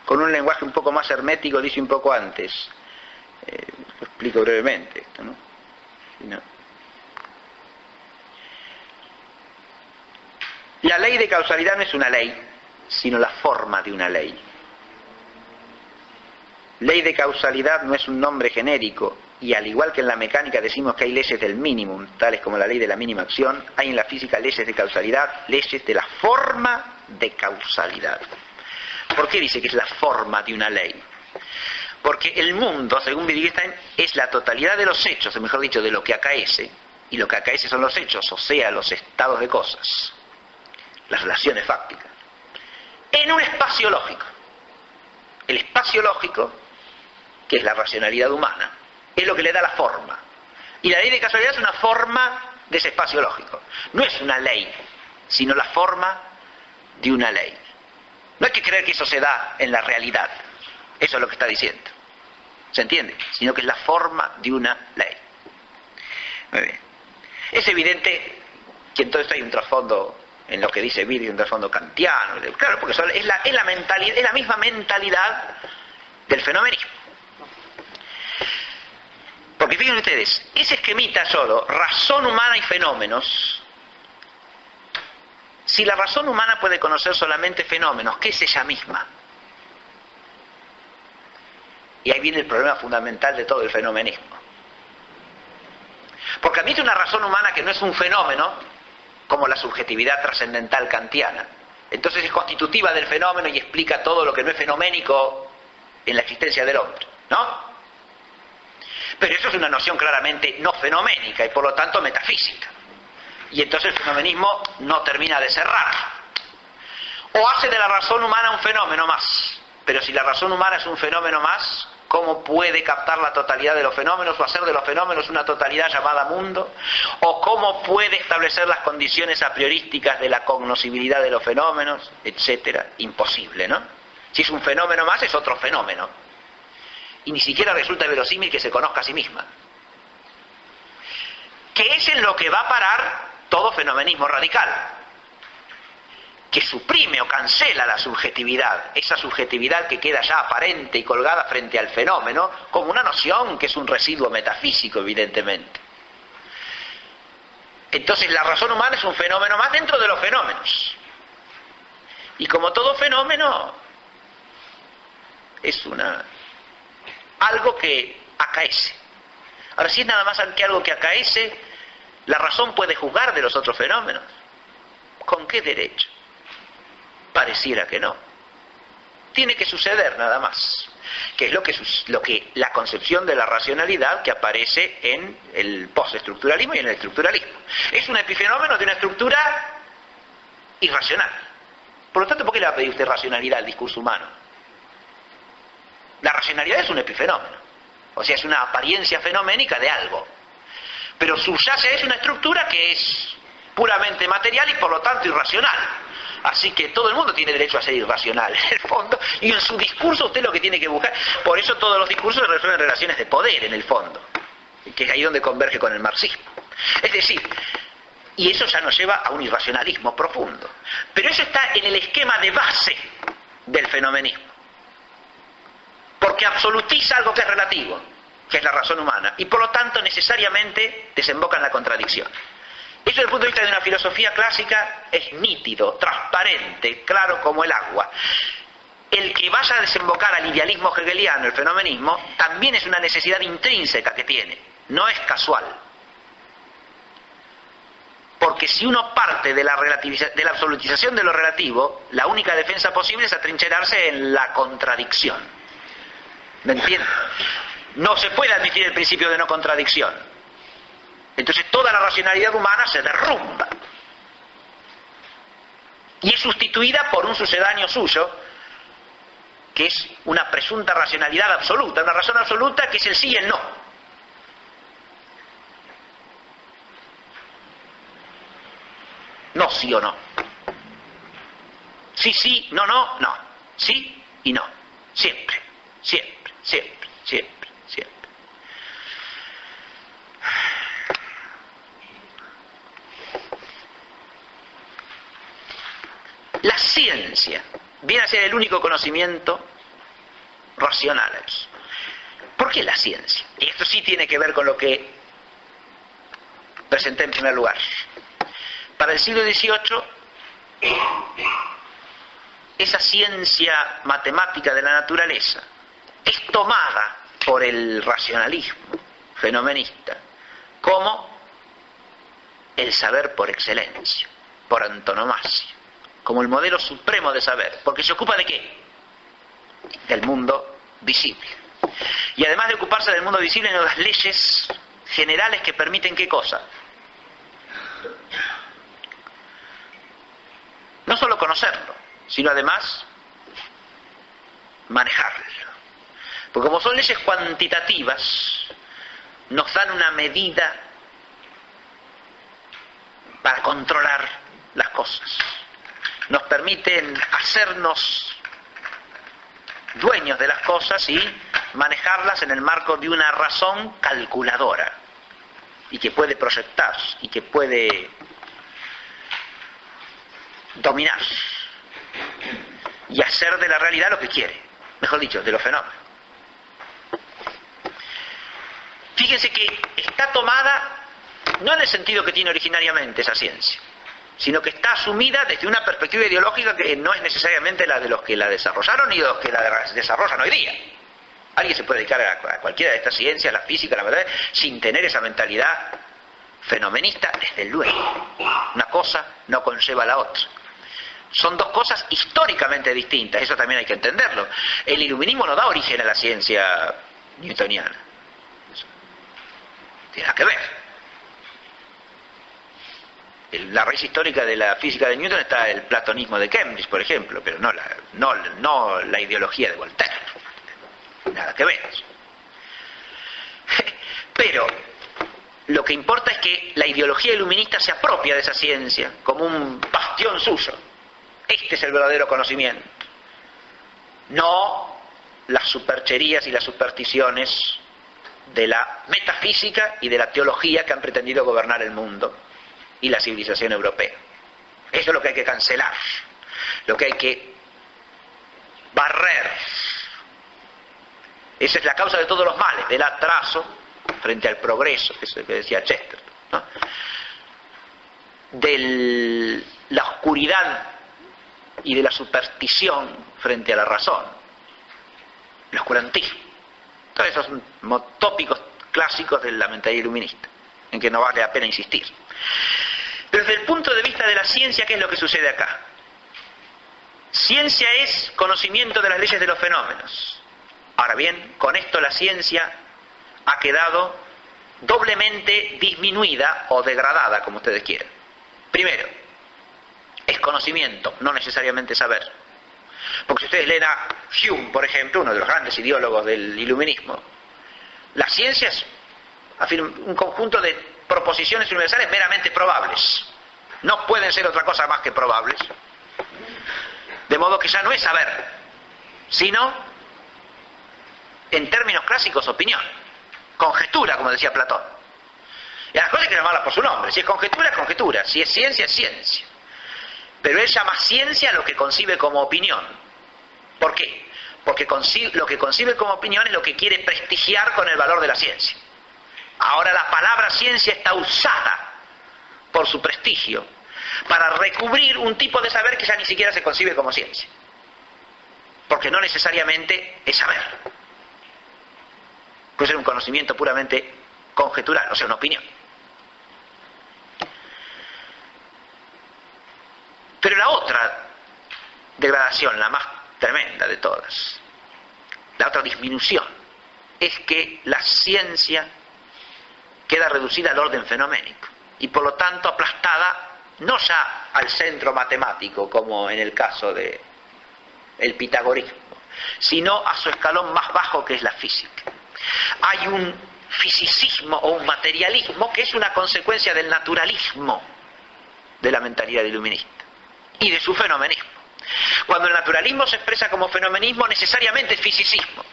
Con un lenguaje un poco más hermético, dice un poco antes. Lo explico brevemente esto, ¿no? La ley de causalidad no es una ley, sino la forma de una ley. Ley de causalidad no es un nombre genérico, y al igual que en la mecánica decimos que hay leyes del mínimum, tales como la ley de la mínima acción, hay en la física leyes de causalidad, leyes de la forma de causalidad. ¿Por qué dice que es la forma de una ley? Porque el mundo, según Wittgenstein, es la totalidad de los hechos, o mejor dicho, de lo que acaece, y lo que acaece son los hechos, o sea, los estados de cosas, las relaciones fácticas. en un espacio lógico. El espacio lógico, que es la racionalidad humana, es lo que le da la forma. Y la ley de casualidad es una forma de ese espacio lógico. No es una ley, sino la forma de una ley. No hay que creer que eso se da en la realidad. Eso es lo que está diciendo. ¿Se entiende? Sino que es la forma de una ley. Muy bien. Es evidente que en todo esto hay un trasfondo, en lo que dice Wittgenstein, un trasfondo kantiano. Claro, porque es la mentalidad, es la misma mentalidad del fenomenismo. Porque fíjense ustedes, ese esquemita solo, razón humana y fenómenos, si la razón humana puede conocer solamente fenómenos, ¿qué es ella misma? Y ahí viene el problema fundamental de todo el fenomenismo. Porque admite una razón humana que no es un fenómeno, como la subjetividad trascendental kantiana. Entonces es constitutiva del fenómeno y explica todo lo que no es fenoménico en la existencia del hombre, ¿no? Pero eso es una noción claramente no fenoménica y por lo tanto metafísica. Y entonces el fenomenismo no termina de cerrar. O hace de la razón humana un fenómeno más. Pero si la razón humana es un fenómeno más, ¿cómo puede captar la totalidad de los fenómenos o hacer de los fenómenos una totalidad llamada mundo? ¿O cómo puede establecer las condiciones a priorísticas de la cognoscibilidad de los fenómenos? Etcétera. Imposible, ¿no? Si es un fenómeno más, es otro fenómeno. Y ni siquiera resulta verosímil que se conozca a sí misma. Que es en lo que va a parar todo fenomenismo radical, que suprime o cancela la subjetividad, esa subjetividad que queda ya aparente y colgada frente al fenómeno, como una noción que es un residuo metafísico, evidentemente. Entonces la razón humana es un fenómeno más dentro de los fenómenos. Y como todo fenómeno, es algo que acaece. Ahora, si es nada más que algo que acaece, ¿la razón puede juzgar de los otros fenómenos? ¿Con qué derecho? Pareciera que no. Tiene que suceder nada más. Que es lo que la concepción de la racionalidad que aparece en el postestructuralismo y en el estructuralismo. Es un epifenómeno de una estructura irracional. Por lo tanto, ¿por qué le va a pedir usted racionalidad al discurso humano? La racionalidad es un epifenómeno. O sea, es una apariencia fenoménica de algo. Pero subyace es una estructura que es puramente material y por lo tanto irracional. Así que todo el mundo tiene derecho a ser irracional, en el fondo, y en su discurso usted lo que tiene que buscar, por eso todos los discursos se resuelven en relaciones de poder, en el fondo, que es ahí donde converge con el marxismo. Es decir, y eso ya nos lleva a un irracionalismo profundo. Pero eso está en el esquema de base del fenomenismo, porque absolutiza algo que es relativo, que es la razón humana, y por lo tanto necesariamente desemboca en la contradicción. Eso desde el punto de vista de una filosofía clásica es nítido, transparente, claro como el agua. El que vaya a desembocar al idealismo hegeliano, el fenomenismo, también es una necesidad intrínseca que tiene, no es casual. Porque si uno parte de la absolutización de lo relativo, la única defensa posible es atrincherarse en la contradicción. ¿Me entiendes? No se puede admitir el principio de no contradicción. Entonces toda la racionalidad humana se derrumba y es sustituida por un sucedáneo suyo que es una presunta racionalidad absoluta, una razón absoluta que es el sí y el no. No sí o no. Sí, sí, no, no, no. Sí y no. Siempre, siempre, siempre, siempre, siempre. La ciencia viene a ser el único conocimiento racional aquí. ¿Por qué la ciencia? Y esto sí tiene que ver con lo que presenté en primer lugar. Para el siglo XVIII, esa ciencia matemática de la naturaleza es tomada por el racionalismo fenomenista como el saber por excelencia, por antonomasia, como el modelo supremo de saber, porque se ocupa ¿de qué? Del mundo visible. Y además de ocuparse del mundo visible, en las leyes generales que permiten ¿qué cosa? No solo conocerlo, sino además manejarlo. Porque como son leyes cuantitativas, nos dan una medida para controlar las cosas. Nos permiten hacernos dueños de las cosas y manejarlas en el marco de una razón calculadora y que puede proyectar y que puede dominar y hacer de la realidad lo que quiere, mejor dicho, de los fenómenos. Fíjense que está tomada no en el sentido que tiene originariamente esa ciencia, sino que está asumida desde una perspectiva ideológica que no es necesariamente la de los que la desarrollaron ni de los que la desarrollan hoy día. Alguien se puede dedicar a cualquiera de estas ciencias, la física, la verdad, sin tener esa mentalidad fenomenista, desde luego. Una cosa no conlleva la otra. Son dos cosas históricamente distintas, eso también hay que entenderlo. El iluminismo no da origen a la ciencia newtoniana. Eso tiene nada que ver. La raíz histórica de la física de Newton está el platonismo de Cambridge, por ejemplo, pero no la ideología de Voltaire. Nada que ver. Pero lo que importa es que la ideología iluminista se apropia de esa ciencia como un bastión suyo. Este es el verdadero conocimiento. No las supercherías y las supersticiones de la metafísica y de la teología que han pretendido gobernar el mundo y la civilización europea. Eso es lo que hay que cancelar, lo que hay que barrer. Esa es la causa de todos los males, del atraso frente al progreso, que es lo que decía Chesterton, ¿no? De la oscuridad y de la superstición frente a la razón, el oscurantismo. Todos esos son tópicos clásicos de la mentalidad iluminista, en que no vale la pena insistir. Pero desde el punto de vista de la ciencia, ¿qué es lo que sucede acá? Ciencia es conocimiento de las leyes de los fenómenos. Ahora bien, con esto la ciencia ha quedado doblemente disminuida o degradada, como ustedes quieran. Primero, es conocimiento, no necesariamente saber. Porque si ustedes leen a Hume, por ejemplo, uno de los grandes ideólogos del iluminismo, la ciencia es un conjunto de proposiciones universales meramente probables. No pueden ser otra cosa más que probables. De modo que ya no es saber, sino, en términos clásicos, opinión. Conjetura, como decía Platón. Y las cosas hay que llamarlas por su nombre. Si es conjetura, es conjetura. Si es ciencia, es ciencia. Pero él llama ciencia lo que concibe como opinión. ¿Por qué? Porque lo que concibe como opinión es lo que quiere prestigiar con el valor de la ciencia. Ahora la palabra ciencia está usada por su prestigio para recubrir un tipo de saber que ya ni siquiera se concibe como ciencia. Porque no necesariamente es saber. Puede ser un conocimiento puramente conjetural, o sea, una opinión. Pero la otra degradación, la más tremenda de todas, la otra disminución, es que la ciencia queda reducida al orden fenoménico y por lo tanto aplastada no ya al centro matemático como en el caso de el pitagorismo, sino a su escalón más bajo, que es la física. Hay un fisicismo o un materialismo que es una consecuencia del naturalismo de la mentalidad iluminista y de su fenomenismo. Cuando el naturalismo se expresa como fenomenismo, necesariamente es fisicismo.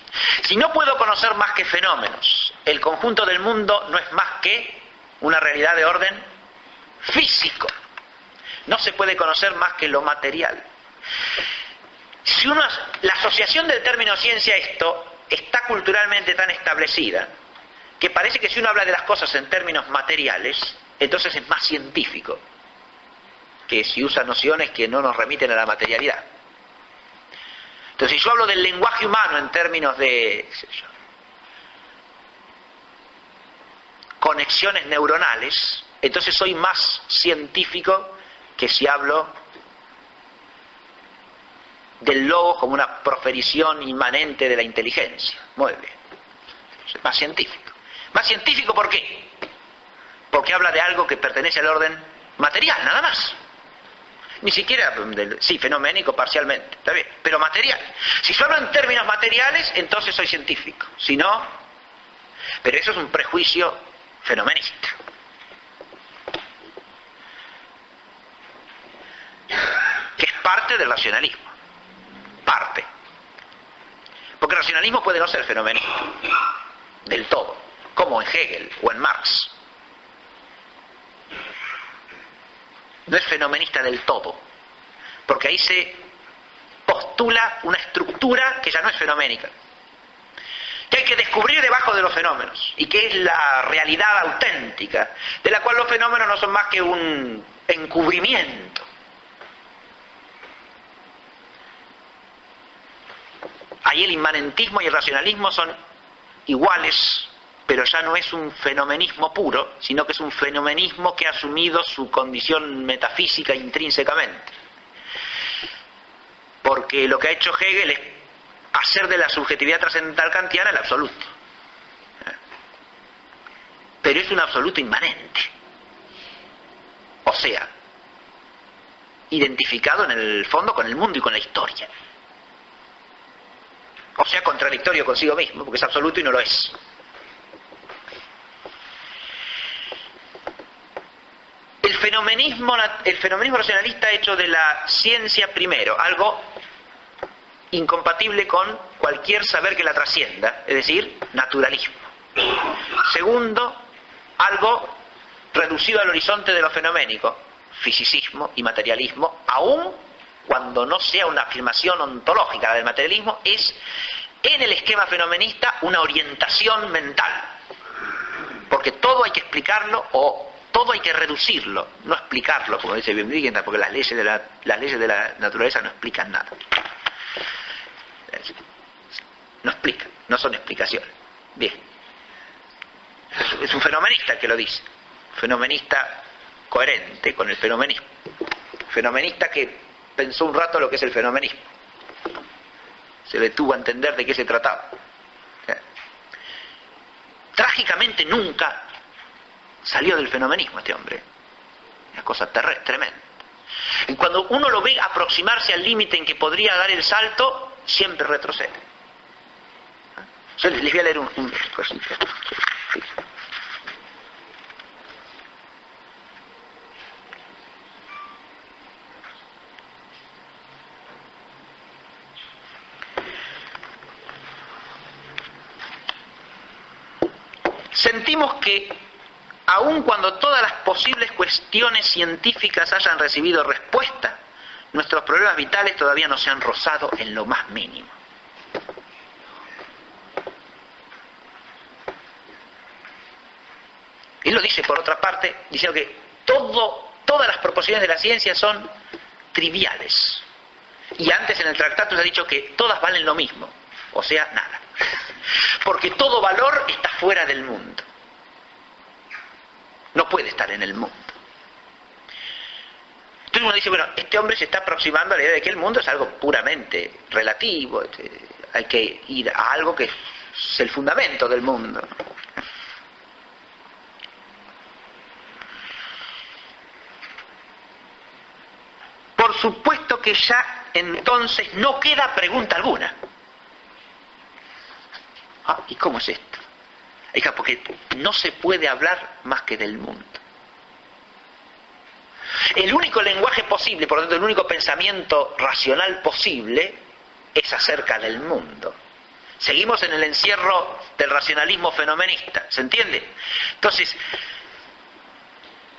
Si no puedo conocer más que fenómenos, el conjunto del mundo no es más que una realidad de orden físico. No se puede conocer más que lo material. La asociación del término ciencia a esto está culturalmente tan establecida que parece que si uno habla de las cosas en términos materiales, entonces es más científico que si usa nociones que no nos remiten a la materialidad. Entonces, si yo hablo del lenguaje humano en términos de conexiones neuronales, entonces soy más científico que si hablo del logos como una proferición inmanente de la inteligencia. Muy bien. Entonces, más científico. ¿Más científico por qué? Porque habla de algo que pertenece al orden material, nada más. Ni siquiera, sí, fenoménico parcialmente, está bien, pero material. Si solo en términos materiales, entonces soy científico. Si no, pero eso es un prejuicio fenomenista. Que es parte del racionalismo. Parte. Porque el racionalismo puede no ser fenomenista del todo, como en Hegel o en Marx. No es fenomenista del todo, porque ahí se postula una estructura que ya no es fenoménica, que hay que descubrir debajo de los fenómenos, y que es la realidad auténtica, de la cual los fenómenos no son más que un encubrimiento. Ahí el inmanentismo y el racionalismo son iguales, pero ya no es un fenomenismo puro, sino que es un fenomenismo que ha asumido su condición metafísica intrínsecamente. Porque lo que ha hecho Hegel es hacer de la subjetividad trascendental kantiana el absoluto. Pero es un absoluto inmanente. O sea, identificado en el fondo con el mundo y con la historia. O sea, contradictorio consigo mismo, porque es absoluto y no lo es. El fenomenismo racionalista ha hecho de la ciencia, primero, algo incompatible con cualquier saber que la trascienda, es decir, naturalismo. Segundo, algo reducido al horizonte de lo fenoménico, fisicismo y materialismo, aún cuando no sea una afirmación ontológica del materialismo, es en el esquema fenomenista una orientación mental. Porque todo hay que explicarlo o todo hay que reducirlo, no explicarlo, como dice Wittgenstein, porque las leyes de la naturaleza no explican nada. No explican, no son explicaciones. Bien. Es un fenomenista el que lo dice. Fenomenista coherente con el fenomenismo. Fenomenista que pensó un rato lo que es el fenomenismo. Se detuvo a entender de qué se trataba. Trágicamente nunca salió del fenomenismo este hombre. Una cosa tremenda. Y cuando uno lo ve aproximarse al límite en que podría dar el salto, siempre retrocede. Yo les voy a leer un cosito. Sentimos que, aun cuando todas las posibles cuestiones científicas hayan recibido respuesta, nuestros problemas vitales todavía no se han rozado en lo más mínimo. Él lo dice por otra parte, diciendo que todas las proposiciones de la ciencia son triviales. Y antes en el tratado se ha dicho que todas valen lo mismo, o sea, nada. Porque todo valor está fuera del mundo. No puede estar en el mundo. Entonces uno dice, bueno, este hombre se está aproximando a la idea de que el mundo es algo puramente relativo, hay que ir a algo que es el fundamento del mundo. Por supuesto que ya entonces no queda pregunta alguna. ¿Y cómo es esto? Porque no se puede hablar más que del mundo. El único lenguaje posible, por lo tanto el único pensamiento racional posible, es acerca del mundo. Seguimos en el encierro del racionalismo fenomenista, ¿se entiende? Entonces,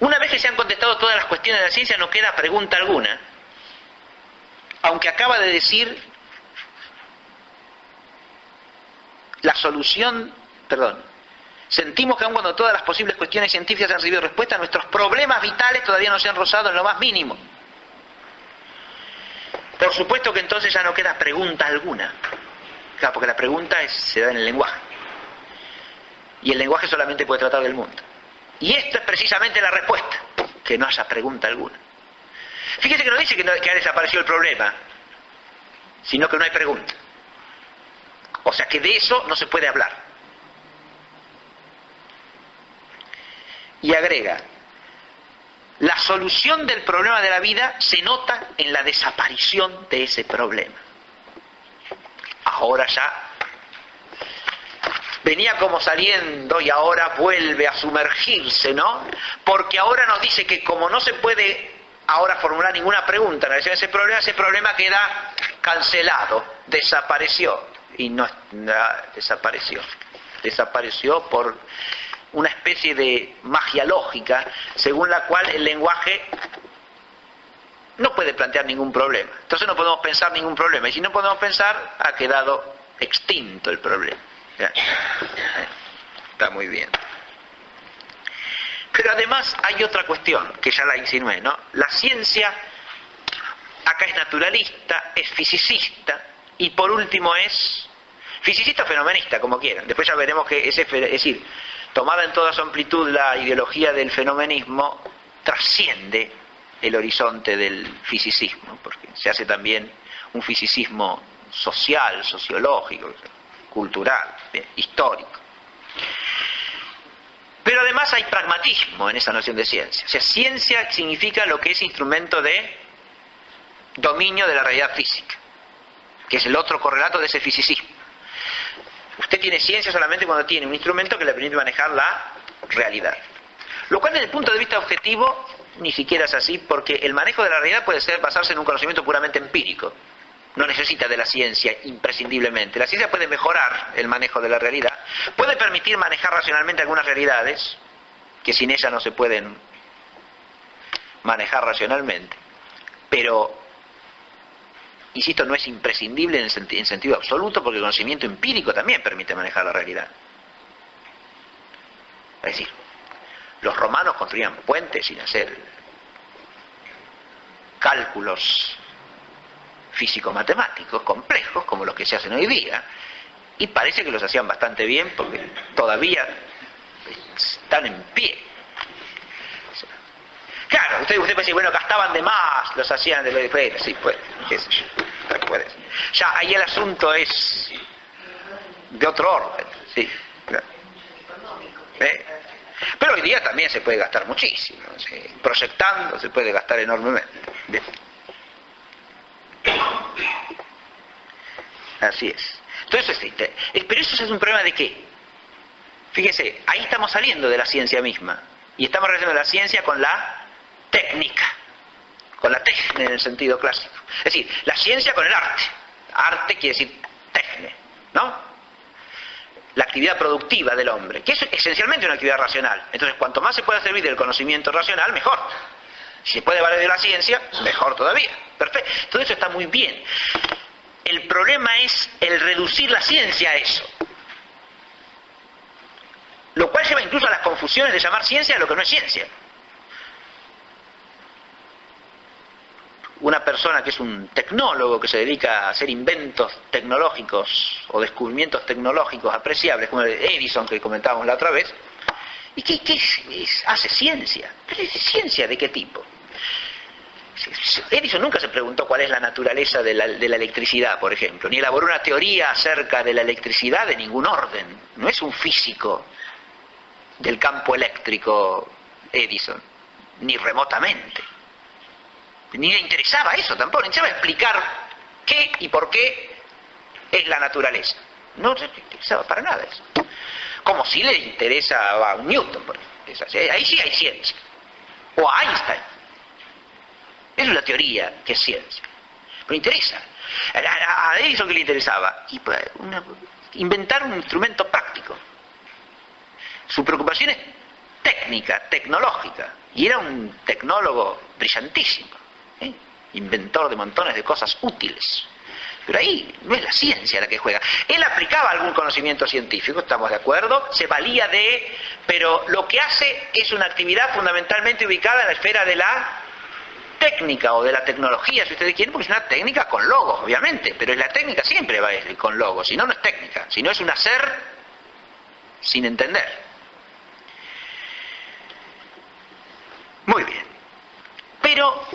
una vez que se han contestado todas las cuestiones de la ciencia, no queda pregunta alguna. Aunque acaba de decir la solución, sentimos que aun cuando todas las posibles cuestiones científicas han recibido respuesta, nuestros problemas vitales todavía no se han rozado en lo más mínimo. Por supuesto que entonces ya no queda pregunta alguna. Claro, porque la pregunta se da en el lenguaje. Y el lenguaje solamente puede tratar del mundo. Y esta es precisamente la respuesta, que no haya pregunta alguna. Fíjese que no dice que ha desaparecido el problema, sino que no hay pregunta. O sea que de eso no se puede hablar. Y agrega, la solución del problema de la vida se nota en la desaparición de ese problema. Ahora ya venía como saliendo y ahora vuelve a sumergirse, ¿no? Porque ahora nos dice que como no se puede ahora formular ninguna pregunta en relación a ese problema queda cancelado, desapareció. Y no desapareció por una especie de magia lógica según la cual el lenguaje no puede plantear ningún problema. Entonces no podemos pensar ningún problema. Y si no podemos pensar, ha quedado extinto el problema. ¿Ya? Está muy bien. Pero además hay otra cuestión que ya la insinué, ¿no? La ciencia acá es naturalista, es fisicista y por último es fisicista o fenomenista, como quieran. Después ya veremos que es decir, tomada en toda su amplitud la ideología del fenomenismo trasciende el horizonte del fisicismo, porque se hace también un fisicismo social, sociológico, cultural, bien, histórico. Pero además hay pragmatismo en esa noción de ciencia. O sea, ciencia significa lo que es instrumento de dominio de la realidad física, que es el otro correlato de ese fisicismo. Usted tiene ciencia solamente cuando tiene un instrumento que le permite manejar la realidad. Lo cual desde el punto de vista objetivo ni siquiera es así, porque el manejo de la realidad puede basarse en un conocimiento puramente empírico. No necesita de la ciencia imprescindiblemente. La ciencia puede mejorar el manejo de la realidad, puede permitir manejar racionalmente algunas realidades que sin ella no se pueden manejar racionalmente, pero insisto, no es imprescindible en sentido absoluto, porque el conocimiento empírico también permite manejar la realidad. Es decir, los romanos construían puentes sin hacer cálculos físico-matemáticos complejos como los que se hacen hoy día, y parece que los hacían bastante bien porque todavía están en pie. Claro, usted puede decir, bueno, gastaban de más, los hacían de... Bueno, sí, puede, qué sé yo, puede. Ya ahí el asunto es de otro orden, sí. Claro. Pero hoy día también se puede gastar muchísimo, ¿sí? Proyectando se puede gastar enormemente. Bien. Así es. Entonces, pero eso es un problema de qué. Fíjese, ahí estamos saliendo de la ciencia misma y estamos relacionando la ciencia con la técnica, con la técnica en el sentido clásico. Es decir, la ciencia con el arte. Arte quiere decir técnica, ¿no? La actividad productiva del hombre, que es esencialmente una actividad racional. Entonces, cuanto más se pueda servir del conocimiento racional, mejor. Si se puede valer de la ciencia, mejor todavía. Perfecto. Todo eso está muy bien. El problema es el reducir la ciencia a eso. Lo cual lleva incluso a las confusiones de llamar ciencia a lo que no es ciencia. Una persona que es un tecnólogo, que se dedica a hacer inventos tecnológicos o descubrimientos tecnológicos apreciables, como el Edison que comentábamos la otra vez, ¿y qué hace ciencia? ¿Pero ciencia de qué tipo? Edison nunca se preguntó cuál es la naturaleza de la electricidad, por ejemplo, ni elaboró una teoría acerca de la electricidad de ningún orden. No es un físico del campo eléctrico Edison, ni remotamente. Ni le interesaba eso tampoco, le interesaba explicar qué y por qué es la naturaleza. No le interesaba para nada eso. Como si le interesa a un Newton, por ejemplo. Ahí sí hay ciencia. O a Einstein. Es una teoría que es ciencia. Pero interesa. A Edison, ¿qué le interesaba? Inventar un instrumento práctico. Su preocupación es técnica, tecnológica. Y era un tecnólogo brillantísimo. Inventor de montones de cosas útiles. Pero ahí no es la ciencia la que juega. Él aplicaba algún conocimiento científico, estamos de acuerdo, se valía de... Pero lo que hace es una actividad fundamentalmente ubicada en la esfera de la técnica o de la tecnología, si ustedes quieren, porque es una técnica con logos, obviamente, pero la técnica siempre va a ir con logos, si no, no es técnica, si no es un hacer sin entender. Muy bien. Pero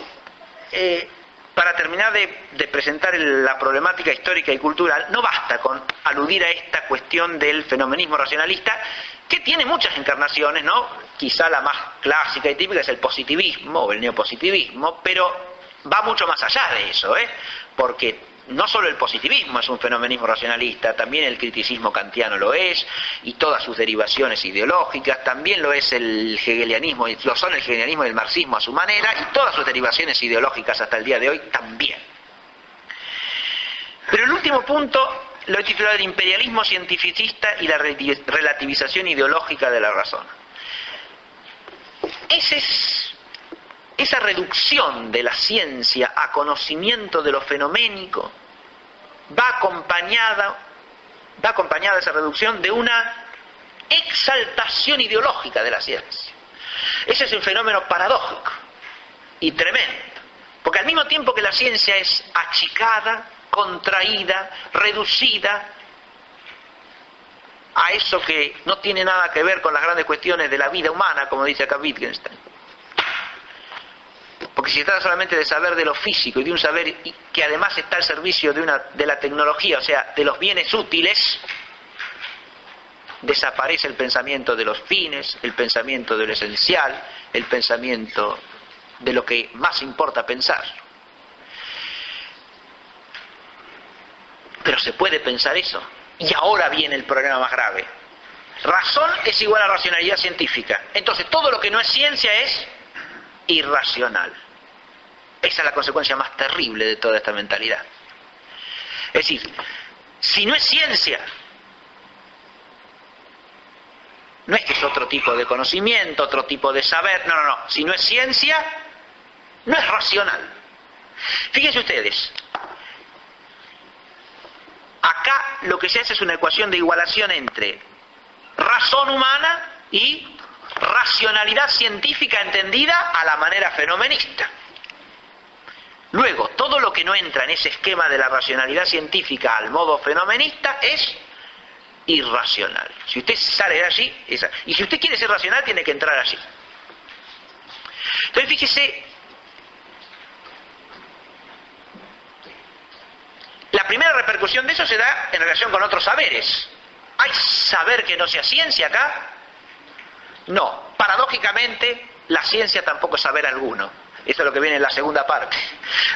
para terminar de presentar la problemática histórica y cultural, no basta con aludir a esta cuestión del fenomenismo racionalista, que tiene muchas encarnaciones, ¿no? Quizá la más clásica y típica es el positivismo o el neopositivismo, pero va mucho más allá de eso, porque no solo el positivismo es un fenomenismo racionalista, también el criticismo kantiano lo es, y todas sus derivaciones ideológicas, también lo es el hegelianismo, lo son el hegelianismo y el marxismo a su manera, y todas sus derivaciones ideológicas hasta el día de hoy también. Pero el último punto lo he titulado el imperialismo cientificista y la relativización ideológica de la razón. Esa reducción de la ciencia a conocimiento de lo fenoménico va acompañada esa reducción de una exaltación ideológica de la ciencia. Ese es un fenómeno paradójico y tremendo, porque al mismo tiempo que la ciencia es achicada, contraída, reducida a eso que no tiene nada que ver con las grandes cuestiones de la vida humana, como dice acá Wittgenstein. Porque si se trata solamente de saber de lo físico y de un saber que además está al servicio de la tecnología, o sea, de los bienes útiles, desaparece el pensamiento de los fines, el pensamiento de lo esencial, el pensamiento de lo que más importa pensar. Pero se puede pensar eso. Y ahora viene el problema más grave. Razón es igual a racionalidad científica. Entonces todo lo que no es ciencia es irracional. Esa es la consecuencia más terrible de toda esta mentalidad. Es decir, si no es ciencia, no es que es otro tipo de conocimiento, otro tipo de saber, no. Si no es ciencia, no es racional. Fíjense ustedes, acá lo que se hace es una ecuación de igualación entre razón humana y racionalidad científica entendida a la manera fenomenista. Luego, todo lo que no entra en ese esquema de la racionalidad científica al modo fenomenista es irracional. Si usted sale de allí, y si usted quiere ser racional, tiene que entrar allí. Entonces, fíjese, la primera repercusión de eso se da en relación con otros saberes. ¿Hay saber que no sea ciencia acá? No. Paradójicamente, la ciencia tampoco es saber alguno. Eso es lo que viene en la segunda parte,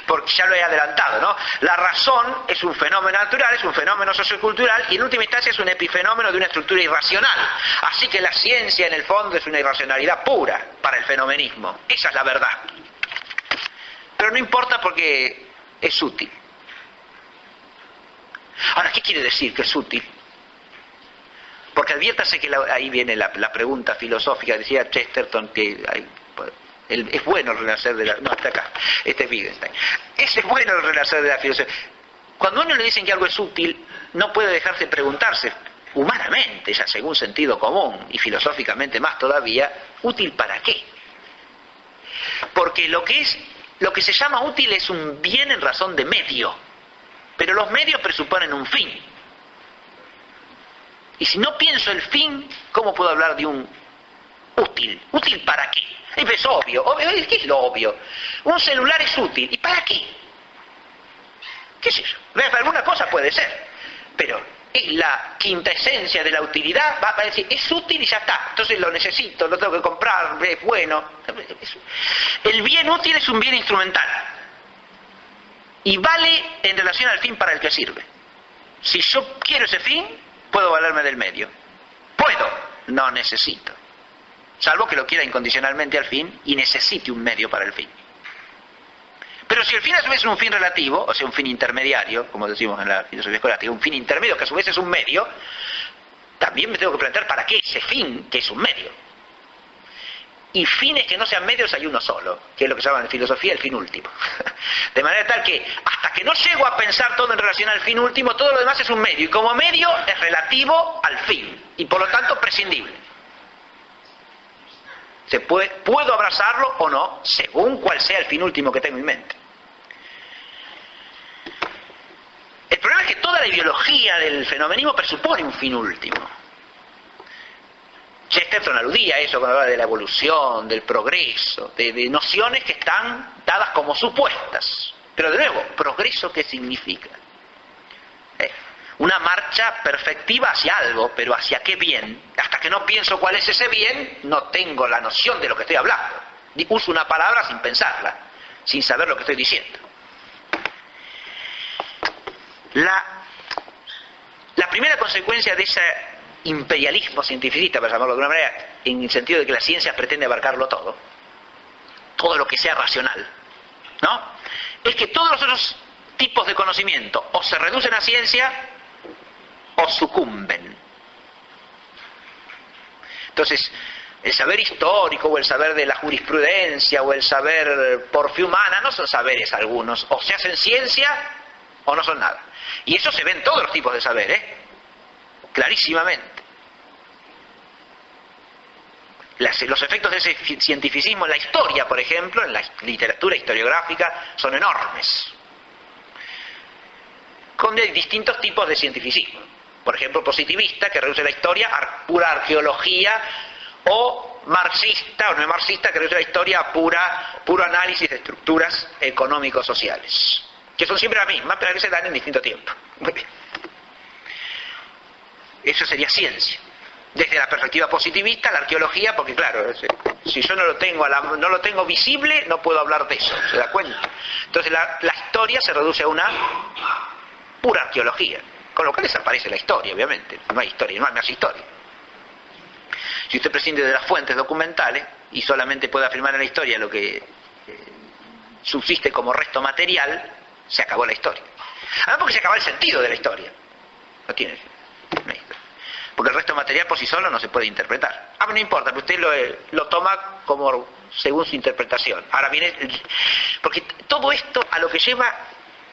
porque ya lo he adelantado, ¿no? La razón es un fenómeno natural, es un fenómeno sociocultural, y en última instancia es un epifenómeno de una estructura irracional. Así que la ciencia en el fondo es una irracionalidad pura para el fenomenismo. Esa es la verdad. Pero no importa porque es útil. Ahora, ¿qué quiere decir que es útil? Porque adviértase que ahí viene la pregunta filosófica, decía Chesterton que es bueno el renacer de la... No, hasta acá, este es Wittgenstein. Es bueno el renacer de la filosofía. Cuando a uno le dicen que algo es útil, no puede dejarse preguntarse, humanamente, ya según sentido común, y filosóficamente más todavía, ¿útil para qué? Porque lo que se llama útil es un bien en razón de medio, pero los medios presuponen un fin. Y si no pienso el fin, ¿cómo puedo hablar de un útil? ¿Útil para qué? Es obvio. ¿Qué es lo obvio? Un celular es útil. ¿Y para qué? ¿Qué es eso? Para alguna cosa puede ser. Pero es la quinta esencia de la utilidad. Va a decir, es útil y ya está. Entonces lo necesito, lo tengo que comprar, es bueno. El bien útil es un bien instrumental. Y vale en relación al fin para el que sirve. Si yo quiero ese fin, puedo valerme del medio. Puedo, no necesito. Salvo que lo quiera incondicionalmente al fin y necesite un medio para el fin. Pero si el fin a su vez es un fin relativo, o sea, un fin intermediario, como decimos en la filosofía escolástica, un fin intermedio que a su vez es un medio, también me tengo que plantear para qué ese fin que es un medio. Y fines que no sean medios hay uno solo, que es lo que se llama en filosofía el fin último. De manera tal que hasta que no llego a pensar todo en relación al fin último, todo lo demás es un medio, y como medio es relativo al fin, y por lo tanto prescindible. Puedo abrazarlo o no, según cuál sea el fin último que tengo en mente. El problema es que toda la ideología del fenomenismo presupone un fin último. Chesterton aludía a eso cuando hablaba de la evolución, del progreso, de nociones que están dadas como supuestas. Pero de nuevo, ¿progreso qué significa? Una marcha perfectiva hacia algo, pero ¿hacia qué bien? Hasta que no pienso cuál es ese bien, no tengo la noción de lo que estoy hablando. Uso una palabra sin pensarla, sin saber lo que estoy diciendo. La primera consecuencia de ese imperialismo cientificista, para llamarlo de una manera, en el sentido de que la ciencia pretende abarcarlo todo lo que sea racional, ¿no?, es que todos los otros tipos de conocimiento o se reducen a ciencia o sucumben. Entonces, el saber histórico o el saber de la jurisprudencia o el saber por fe humana no son saberes algunos, o se hacen ciencia o no son nada. Y eso se ve en todos los tipos de saber, clarísimamente. Los efectos de ese cientificismo en la historia, por ejemplo, en la literatura historiográfica, son enormes. Con distintos tipos de cientificismo. Por ejemplo, positivista, que reduce la historia a pura arqueología, o marxista, o no marxista, que reduce la historia a puro análisis de estructuras económico-sociales, que son siempre las mismas, pero que se dan en distinto tiempo. Muy bien. Eso sería ciencia. Desde la perspectiva positivista, la arqueología, porque claro, si yo no lo tengo visible, no puedo hablar de eso, ¿se da cuenta? Entonces la historia se reduce a una pura arqueología, con lo cual desaparece la historia, obviamente. No hay historia, no hay más historia. Si usted prescinde de las fuentes documentales y solamente puede afirmar en la historia lo que subsiste como resto material, se acabó la historia. Además, porque se acaba el sentido de la historia. No tiene historia. Porque el resto material por sí solo no se puede interpretar. No importa, pero usted lo toma como según su interpretación. Ahora viene, porque todo esto a lo que lleva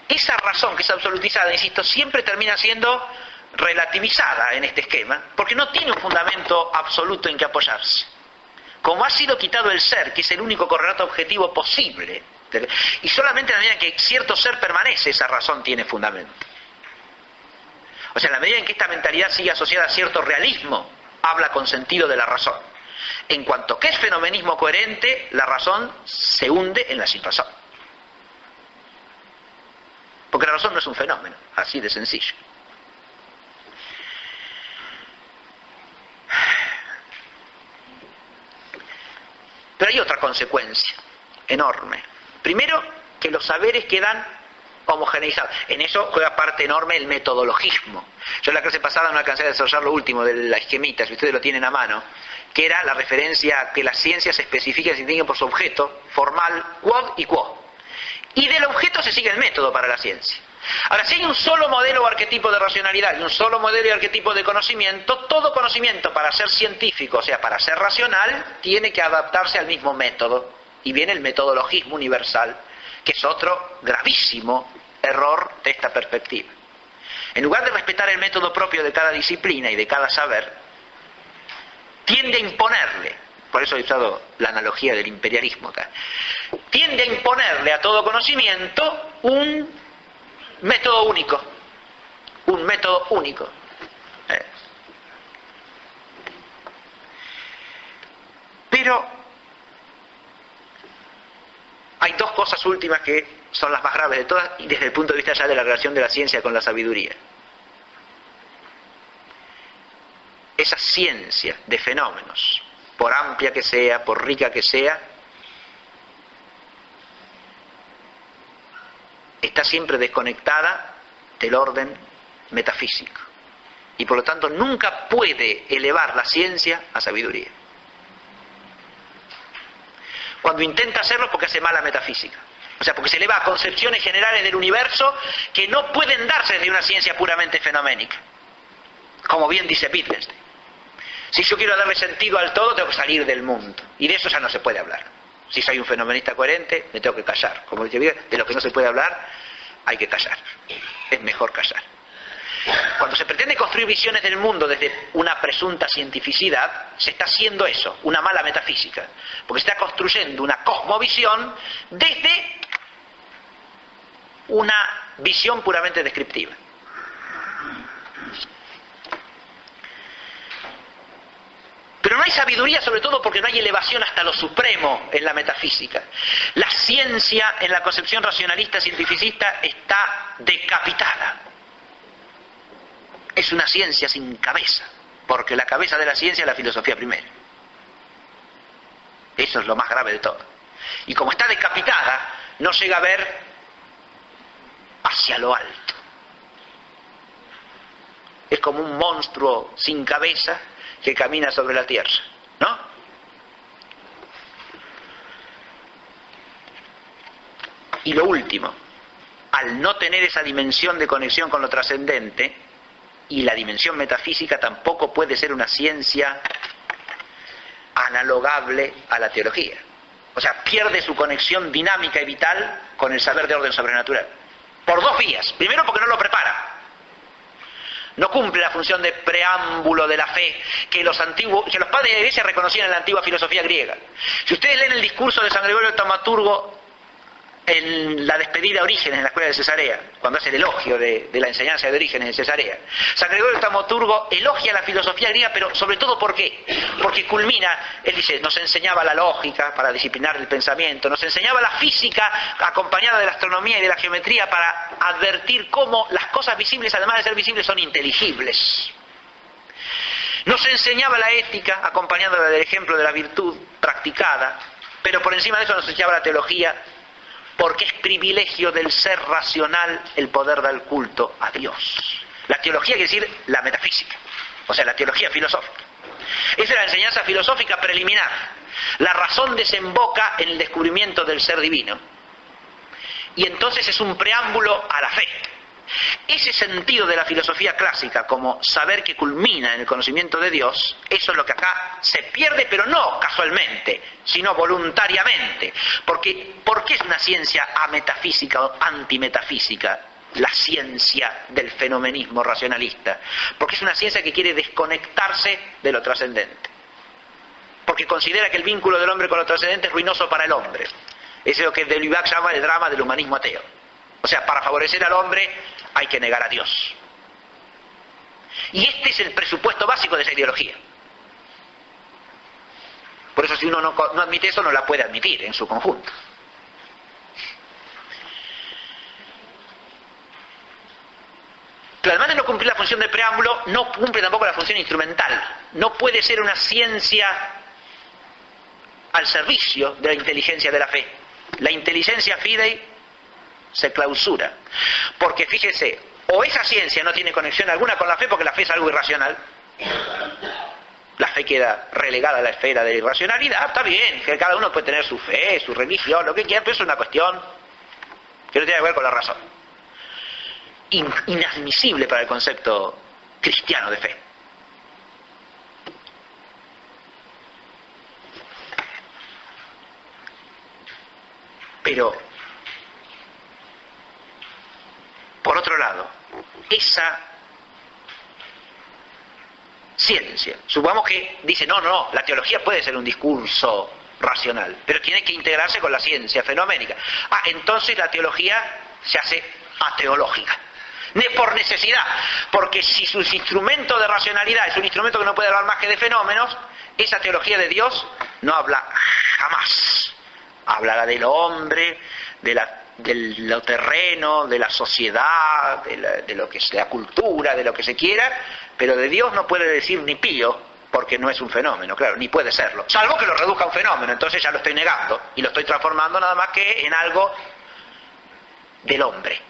esa razón que es absolutizada, insisto, siempre termina siendo relativizada en este esquema, porque no tiene un fundamento absoluto en que apoyarse. Como ha sido quitado el ser, que es el único correlato objetivo posible, y solamente en la medida en que cierto ser permanece, esa razón tiene fundamento. O sea, en la medida en que esta mentalidad sigue asociada a cierto realismo, habla con sentido de la razón. En cuanto que es fenomenismo coherente, la razón se hunde en la sinrazón. Porque la razón no es un fenómeno, así de sencillo. Pero hay otra consecuencia enorme. Primero, que los saberes quedan homogeneizados. En eso juega parte enorme el metodologismo. Yo en la clase pasada no alcancé a desarrollar lo último de la esquemita, si ustedes lo tienen a mano, que era la referencia a que la ciencia se especifica y se distingue por su objeto, formal, quod y quo. Y del objeto se sigue el método para la ciencia. Ahora, si hay un solo modelo o arquetipo de racionalidad y un solo modelo y arquetipo de conocimiento, todo conocimiento para ser científico, o sea, para ser racional, tiene que adaptarse al mismo método. Y viene el metodologismo universal, que es otro gravísimo error de esta perspectiva. En lugar de respetar el método propio de cada disciplina y de cada saber, tiende a imponerle, por eso he usado la analogía del imperialismo acá, tiende a imponerle a todo conocimiento un método único. Un método único. Pero hay dos cosas últimas que son las más graves de todas, y desde el punto de vista ya de la relación de la ciencia con la sabiduría. Esa ciencia de fenómenos, por amplia que sea, por rica que sea, está siempre desconectada del orden metafísico. Y por lo tanto nunca puede elevar la ciencia a sabiduría. Cuando intenta hacerlo es porque hace mala metafísica. O sea, porque se eleva a concepciones generales del universo que no pueden darse desde una ciencia puramente fenoménica. Como bien dice Wittgenstein. Si yo quiero darle sentido al todo, tengo que salir del mundo. Y de eso ya no se puede hablar. Si soy un fenomenista coherente, me tengo que callar. Como dice Wittgenstein, de lo que no se puede hablar, hay que callar. Es mejor callar. Cuando se pretende construir visiones del mundo desde una presunta cientificidad, se está haciendo eso, una mala metafísica. Porque se está construyendo una cosmovisión desde una visión puramente descriptiva. Pero no hay sabiduría, sobre todo porque no hay elevación hasta lo supremo en la metafísica. La ciencia, en la concepción racionalista cientificista, está decapitada. Es una ciencia sin cabeza, porque la cabeza de la ciencia es la filosofía primera. Eso es lo más grave de todo. Y como está decapitada, no llega a ver hacia lo alto. Es como un monstruo sin cabeza que camina sobre la tierra, ¿no? Y lo último, al no tener esa dimensión de conexión con lo trascendente, y la dimensión metafísica tampoco puede ser una ciencia analogable a la teología. O sea, pierde su conexión dinámica y vital con el saber de orden sobrenatural. Por dos vías. Primero, porque no lo prepara. No cumple la función de preámbulo de la fe que los padres de la Iglesia reconocían en la antigua filosofía griega. Si ustedes leen el discurso de San Gregorio el Taumaturgo en la despedida a Orígenes en la escuela de Cesarea, cuando hace el elogio de la enseñanza de Orígenes en Cesarea, San Gregorio el Taumaturgo elogia la filosofía griega, pero sobre todo ¿por qué? Porque culmina, él dice, nos enseñaba la lógica para disciplinar el pensamiento, nos enseñaba la física acompañada de la astronomía y de la geometría para advertir cómo las cosas visibles, además de ser visibles, son inteligibles. Nos enseñaba la ética acompañándola del ejemplo de la virtud practicada, pero por encima de eso nos enseñaba la teología, porque es privilegio del ser racional el poder dar culto a Dios. La teología quiere decir la metafísica, o sea, la teología filosófica. Esa es la enseñanza filosófica preliminar. La razón desemboca en el descubrimiento del ser divino. Y entonces es un preámbulo a la fe. Ese sentido de la filosofía clásica como saber que culmina en el conocimiento de Dios, eso es lo que acá se pierde, pero no casualmente, sino voluntariamente. ¿Por qué es una ciencia ametafísica o antimetafísica? La ciencia del fenomenismo racionalista. Porque es una ciencia que quiere desconectarse de lo trascendente. Porque considera que el vínculo del hombre con lo trascendente es ruinoso para el hombre. Ese es lo que Delibac llama el drama del humanismo ateo. O sea, para favorecer al hombre hay que negar a Dios. Y este es el presupuesto básico de esa ideología. Por eso si uno no admite eso, no la puede admitir en su conjunto. Pero además de no cumplir la función de preámbulo, no cumple tampoco la función instrumental. No puede ser una ciencia al servicio de la inteligencia de la fe. La inteligencia fidei se clausura. Porque fíjese, o esa ciencia no tiene conexión alguna con la fe, porque la fe es algo irracional. La fe queda relegada a la esfera de la irracionalidad. Está bien, que cada uno puede tener su fe, su religión, lo que quiera, pero es una cuestión que no tiene que ver con la razón. Inadmisible para el concepto cristiano de fe. Pero, por otro lado, esa ciencia, supongamos que dice, no, la teología puede ser un discurso racional, pero tiene que integrarse con la ciencia fenoménica. Entonces la teología se hace ateológica. Por necesidad, porque si su instrumento de racionalidad es un instrumento que no puede hablar más que de fenómenos, esa teología de Dios no habla jamás. Hablará del hombre, de lo terreno, de la sociedad, de lo que es la cultura, de lo que se quiera, pero de Dios no puede decir ni pío, porque no es un fenómeno, claro, ni puede serlo. Salvo que lo reduzca a un fenómeno, entonces ya lo estoy negando, y lo estoy transformando nada más que en algo del hombre.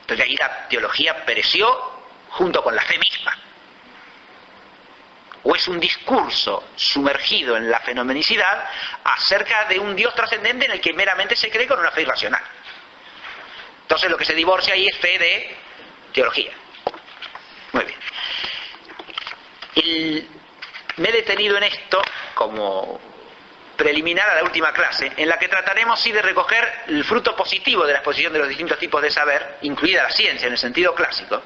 Entonces ahí la teología pereció junto con la fe misma. O es un discurso sumergido en la fenomenicidad acerca de un Dios trascendente en el que meramente se cree con una fe irracional. Entonces lo que se divorcia ahí es fe de teología. Muy bien. Me he detenido en esto como preliminar a la última clase, en la que trataremos sí de recoger el fruto positivo de la exposición de los distintos tipos de saber, incluida la ciencia en el sentido clásico,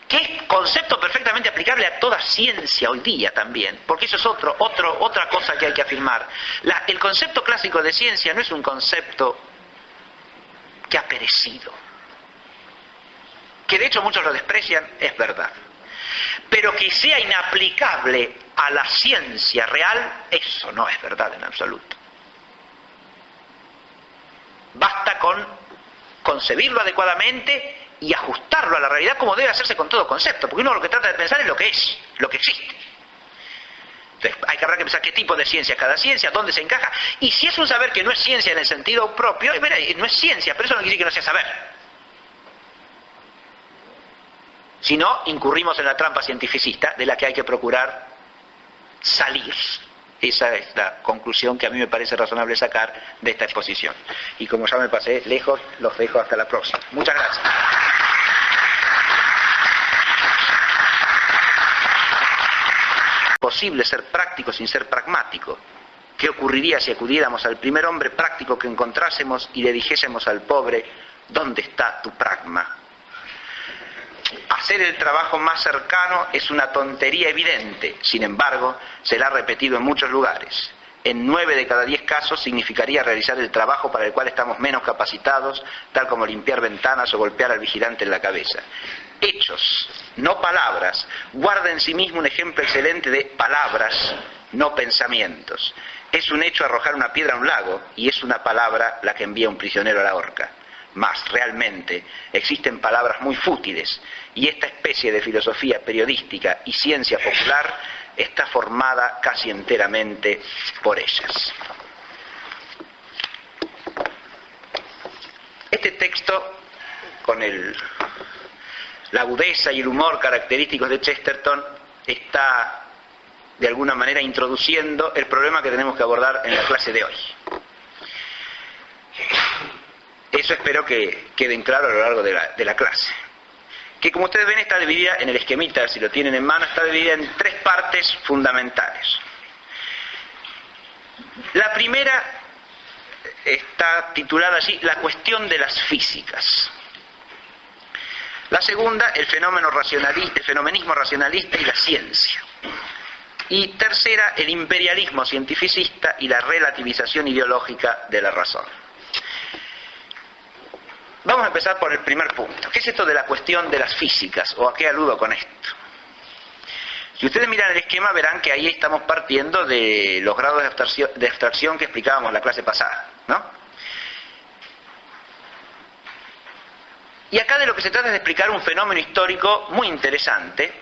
que es concepto perfectamente aplicable a toda ciencia hoy día también, porque eso es otra cosa que hay que afirmar. El concepto clásico de ciencia no es un concepto que ha perecido, que de hecho muchos lo desprecian, es verdad. Pero que sea inaplicable a la ciencia real, eso no es verdad en absoluto. Basta con concebirlo adecuadamente y ajustarlo a la realidad como debe hacerse con todo concepto, porque uno lo que trata de pensar es lo que es, lo que existe. Entonces habrá que pensar qué tipo de ciencia es cada ciencia, dónde se encaja, y si es un saber que no es ciencia en el sentido propio, no es ciencia, pero eso no quiere decir que no sea saber. Si no, incurrimos en la trampa cientificista de la que hay que procurar salir. Esa es la conclusión que a mí me parece razonable sacar de esta exposición. Y como ya me pasé lejos, los dejo hasta la próxima. Muchas gracias. Posible ser práctico sin ser pragmático. ¿Qué ocurriría si acudiéramos al primer hombre práctico que encontrásemos y le dijésemos al pobre, ¿dónde está tu pragma? Hacer el trabajo más cercano es una tontería evidente, sin embargo, se la ha repetido en muchos lugares. En 9 de cada 10 casos significaría realizar el trabajo para el cual estamos menos capacitados, tal como limpiar ventanas o golpear al vigilante en la cabeza. Hechos, no palabras, guarda en sí mismo un ejemplo excelente de palabras, no pensamientos. Es un hecho arrojar una piedra a un lago y es una palabra la que envía a un prisionero a la horca. Mas, realmente, existen palabras muy fútiles y esta especie de filosofía periodística y ciencia popular está formada casi enteramente por ellas. Este texto, con la agudeza y el humor característicos de Chesterton, está de alguna manera introduciendo el problema que tenemos que abordar en la clase de hoy. Eso espero que queden claro a lo largo de la clase. Que como ustedes ven está dividida en el esquemita, si lo tienen en mano, está dividida en 3 partes fundamentales. La primera está titulada allí La cuestión de las físicas. La segunda, el fenomenismo racionalista y la ciencia. Y tercera, el imperialismo cientificista y la relativización ideológica de la razón. Vamos a empezar por el primer punto. ¿Qué es esto de la cuestión de las físicas? ¿O a qué aludo con esto? Si ustedes miran el esquema verán que ahí estamos partiendo de los grados de abstracción que explicábamos en la clase pasada, ¿no? Y acá de lo que se trata es de explicar un fenómeno histórico muy interesante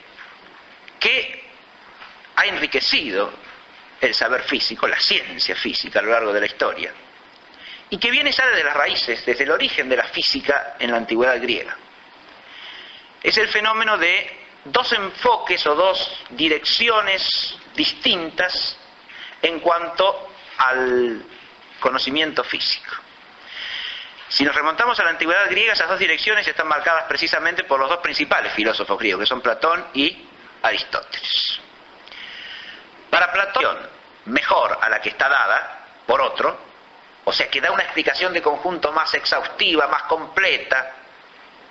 que ha enriquecido el saber físico, la ciencia física a lo largo de la historia. Y que viene ya desde las raíces, desde el origen de la física en la antigüedad griega. Es el fenómeno de 2 enfoques o 2 direcciones distintas en cuanto al conocimiento físico. Si nos remontamos a la antigüedad griega, esas 2 direcciones están marcadas precisamente por los 2 principales filósofos griegos, que son Platón y Aristóteles. Para Platón, mejor a la que está dada por otro, o sea, que da una explicación de conjunto más exhaustiva, más completa,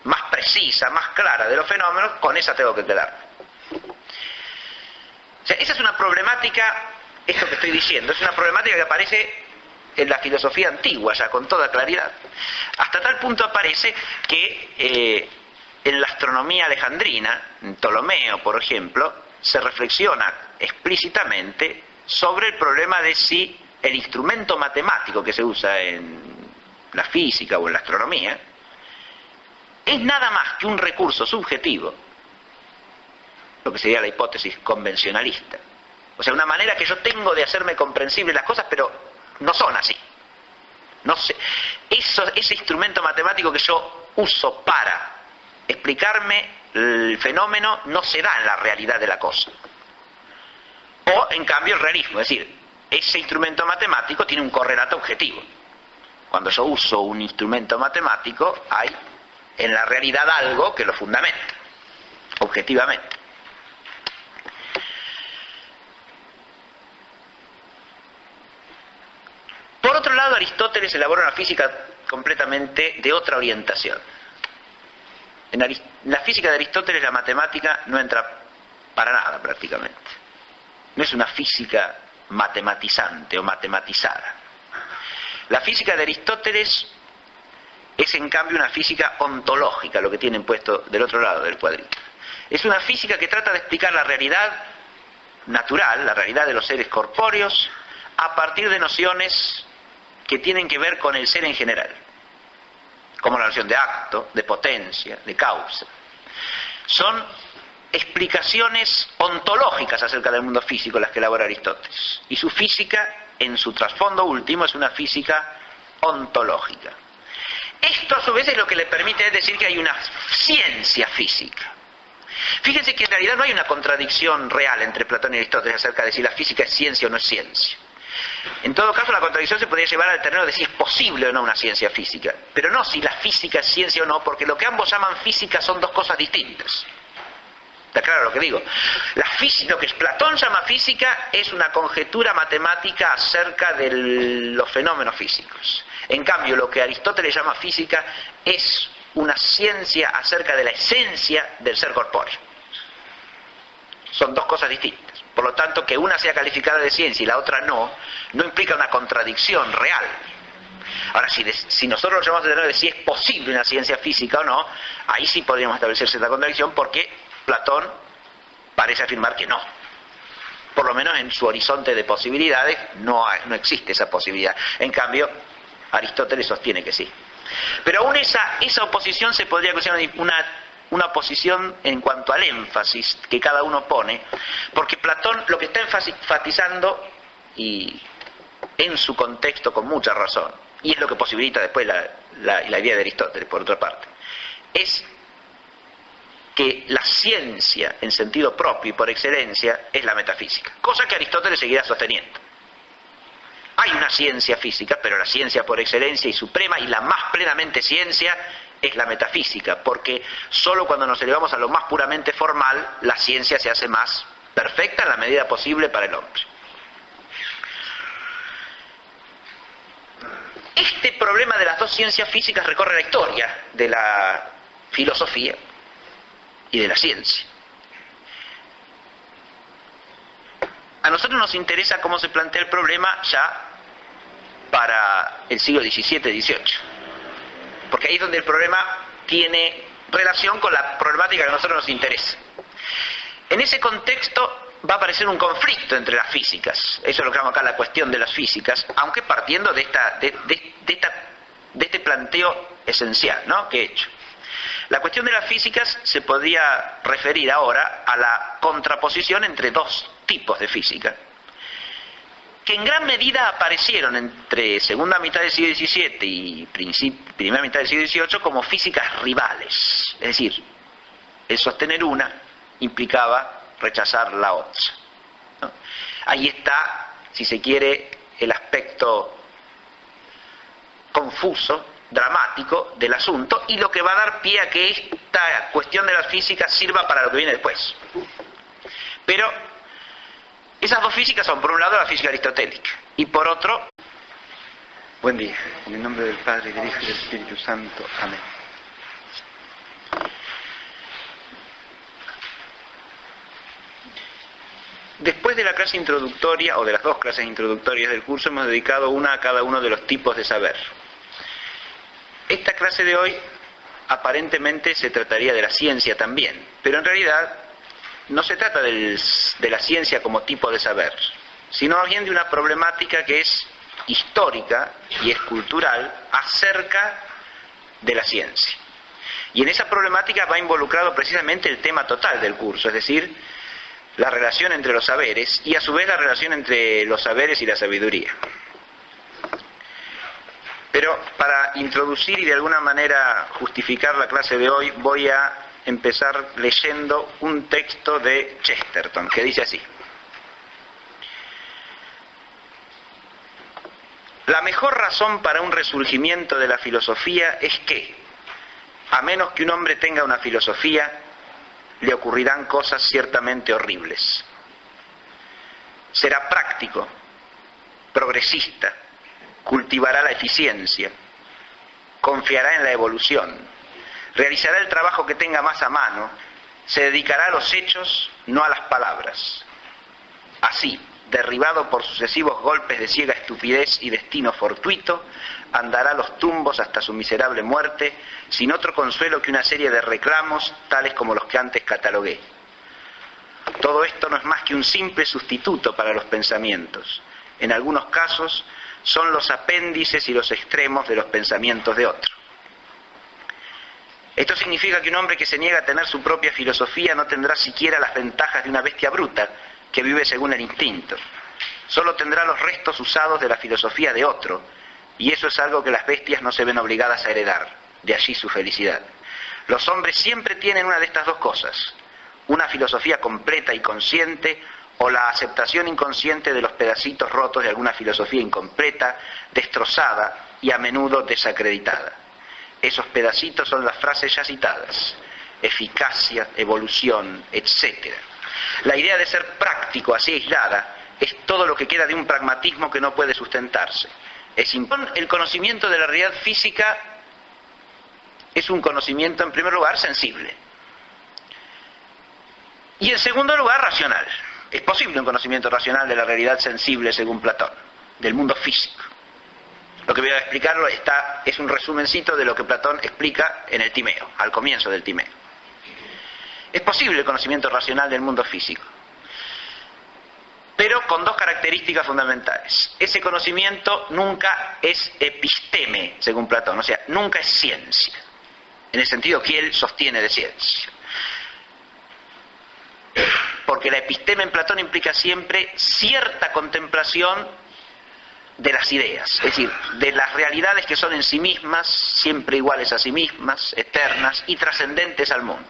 más precisa, más clara de los fenómenos, con esa tengo que quedar. O sea, esa es una problemática, esto que estoy diciendo, es una problemática que aparece en la filosofía antigua ya con toda claridad. Hasta tal punto aparece que en la astronomía alejandrina, en Ptolomeo, por ejemplo, se reflexiona explícitamente sobre el problema de si el instrumento matemático que se usa en la física o en la astronomía es nada más que un recurso subjetivo, lo que sería la hipótesis convencionalista. O sea, una manera que yo tengo de hacerme comprensibles las cosas, pero no son así. No sé. Ese instrumento matemático que yo uso para explicarme el fenómeno no se da en la realidad de la cosa. O, en cambio, el realismo, es decir, ese instrumento matemático tiene un correlato objetivo. Cuando yo uso un instrumento matemático, hay en la realidad algo que lo fundamenta, objetivamente. Por otro lado, Aristóteles elabora una física completamente de otra orientación. En la física de Aristóteles la matemática no entra para nada prácticamente. No es una física matematizante o matematizada. La física de Aristóteles es en cambio una física ontológica, lo que tienen puesto del otro lado del cuadrito. Es una física que trata de explicar la realidad natural, la realidad de los seres corpóreos, a partir de nociones que tienen que ver con el ser en general, como la noción de acto, de potencia, de causa. Son explicaciones ontológicas acerca del mundo físico las que elabora Aristóteles. Y su física, en su trasfondo último, es una física ontológica. Esto a su vez es lo que le permite decir que hay una ciencia física. Fíjense que en realidad no hay una contradicción real entre Platón y Aristóteles acerca de si la física es ciencia o no es ciencia. En todo caso, la contradicción se podría llevar al terreno de si es posible o no una ciencia física, pero no si la física es ciencia o no, porque lo que ambos llaman física son dos cosas distintas. ¿Está claro lo que digo? Lo que Platón llama física es una conjetura matemática acerca de los fenómenos físicos. En cambio, lo que Aristóteles llama física es una ciencia acerca de la esencia del ser corpóreo. Son dos cosas distintas. Por lo tanto, que una sea calificada de ciencia y la otra no implica una contradicción real. Ahora, si nosotros lo llamamos de si es posible una ciencia física o no, ahí sí podríamos establecer cierta contradicción, porque Platón parece afirmar que no. Por lo menos en su horizonte de posibilidades no existe esa posibilidad. En cambio, Aristóteles sostiene que sí. Pero aún esa oposición se podría considerar una oposición en cuanto al énfasis que cada uno pone, porque Platón lo que está enfatizando, y en su contexto con mucha razón, y es lo que posibilita después la idea de Aristóteles, por otra parte, es que la ciencia en sentido propio y por excelencia es la metafísica, cosa que Aristóteles seguirá sosteniendo. Hay una ciencia física, pero la ciencia por excelencia y suprema y la más plenamente ciencia es la metafísica, porque solo cuando nos elevamos a lo más puramente formal, la ciencia se hace más perfecta en la medida posible para el hombre. Este problema de las dos ciencias físicas recorre la historia de la filosofía y de la ciencia. A nosotros nos interesa cómo se plantea el problema ya para el siglo XVII-XVIII, porque ahí es donde el problema tiene relación con la problemática que a nosotros nos interesa. En ese contexto va a aparecer un conflicto entre las físicas, eso es lo que llamamos acá la cuestión de las físicas, aunque partiendo de este planteo esencial, ¿no?, que he hecho. La cuestión de las físicas se podría referir ahora a la contraposición entre dos tipos de física, que en gran medida aparecieron entre segunda mitad del siglo XVII y primera mitad del siglo XVIII como físicas rivales. Es decir, el sostener una implicaba rechazar la otra, ¿no? Ahí está, si se quiere, el aspecto confuso, dramático del asunto, y lo que va a dar pie a que esta cuestión de las físicas sirva para lo que viene después. Pero esas dos físicas son, por un lado, la física aristotélica, y por otro... Buen día, en el nombre del Padre, del Hijo y del Espíritu Santo. Amén. Después de la clase introductoria, o de las dos clases introductorias del curso, hemos dedicado una a cada uno de los tipos de saber. Esta clase de hoy aparentemente se trataría de la ciencia también, pero en realidad no se trata de la ciencia como tipo de saber, sino más bien de una problemática que es histórica y es cultural acerca de la ciencia. Y en esa problemática va involucrado precisamente el tema total del curso, es decir, la relación entre los saberes y a su vez la relación entre los saberes y la sabiduría. Pero para introducir y de alguna manera justificar la clase de hoy, voy a empezar leyendo un texto de Chesterton, que dice así: la mejor razón para un resurgimiento de la filosofía es que, a menos que un hombre tenga una filosofía, le ocurrirán cosas ciertamente horribles. Será práctico, progresista, cultivará la eficiencia, confiará en la evolución, realizará el trabajo que tenga más a mano, se dedicará a los hechos, no a las palabras. Así, derribado por sucesivos golpes de ciega estupidez y destino fortuito, andará los tumbos hasta su miserable muerte, sin otro consuelo que una serie de reclamos, tales como los que antes catalogué. Todo esto no es más que un simple sustituto para los pensamientos. En algunos casos son los apéndices y los extremos de los pensamientos de otro. Esto significa que un hombre que se niega a tener su propia filosofía no tendrá siquiera las ventajas de una bestia bruta que vive según el instinto. Solo tendrá los restos usados de la filosofía de otro, y eso es algo que las bestias no se ven obligadas a heredar, de allí su felicidad. Los hombres siempre tienen una de estas dos cosas: una filosofía completa y consciente, o la aceptación inconsciente de los pedacitos rotos de alguna filosofía incompleta, destrozada y a menudo desacreditada. Esos pedacitos son las frases ya citadas: eficacia, evolución, etc. La idea de ser práctico así aislada es todo lo que queda de un pragmatismo que no puede sustentarse. El conocimiento de la realidad física es un conocimiento, en primer lugar, sensible. Y en segundo lugar, racional. Es posible un conocimiento racional de la realidad sensible según Platón, del mundo físico. Lo que voy a explicarlo es un resumencito de lo que Platón explica en el Timeo, al comienzo del Timeo. Es posible el conocimiento racional del mundo físico, pero con dos características fundamentales. Ese conocimiento nunca es episteme, según Platón, o sea, nunca es ciencia, en el sentido que él sostiene de ciencia. Porque la episteme en Platón implica siempre cierta contemplación de las ideas, es decir, de las realidades que son en sí mismas, siempre iguales a sí mismas, eternas y trascendentes al mundo.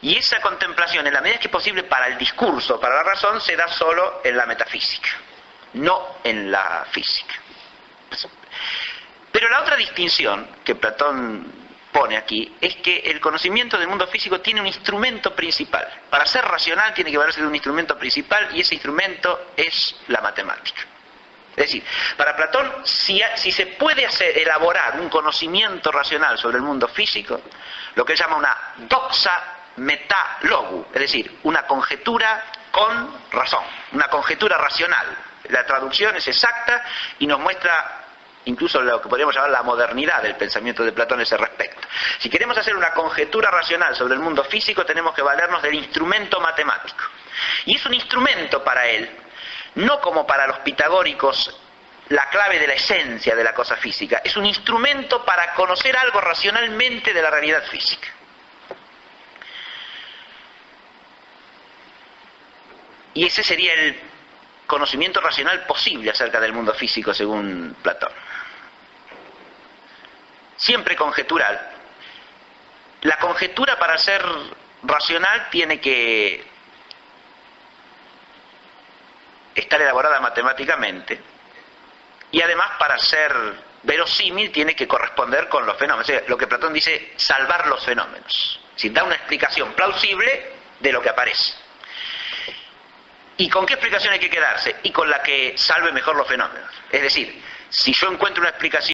Y esa contemplación, en la medida que es posible para el discurso, para la razón, se da solo en la metafísica, no en la física. Pero la otra distinción que Platón pone aquí es que el conocimiento del mundo físico tiene un instrumento principal. Para ser racional tiene que valerse de un instrumento principal, y ese instrumento es la matemática. Es decir, para Platón, si se puede elaborar un conocimiento racional sobre el mundo físico, lo que él llama una doxa meta logu, es decir, una conjetura con razón, una conjetura racional. La traducción es exacta y nos muestra incluso lo que podríamos llamar la modernidad del pensamiento de Platón a ese respecto. Si queremos hacer una conjetura racional sobre el mundo físico, tenemos que valernos del instrumento matemático. Y es un instrumento para él, no como para los pitagóricos la clave de la esencia de la cosa física, es un instrumento para conocer algo racionalmente de la realidad física. Y ese sería el conocimiento racional posible acerca del mundo físico según Platón. Siempre conjetural. La conjetura, para ser racional, tiene que estar elaborada matemáticamente, y además, para ser verosímil, tiene que corresponder con los fenómenos. O sea, lo que Platón dice, salvar los fenómenos. Es decir, da una explicación plausible de lo que aparece. ¿Y con qué explicación hay que quedarse? Y con la que salve mejor los fenómenos. Es decir, si yo encuentro una explicación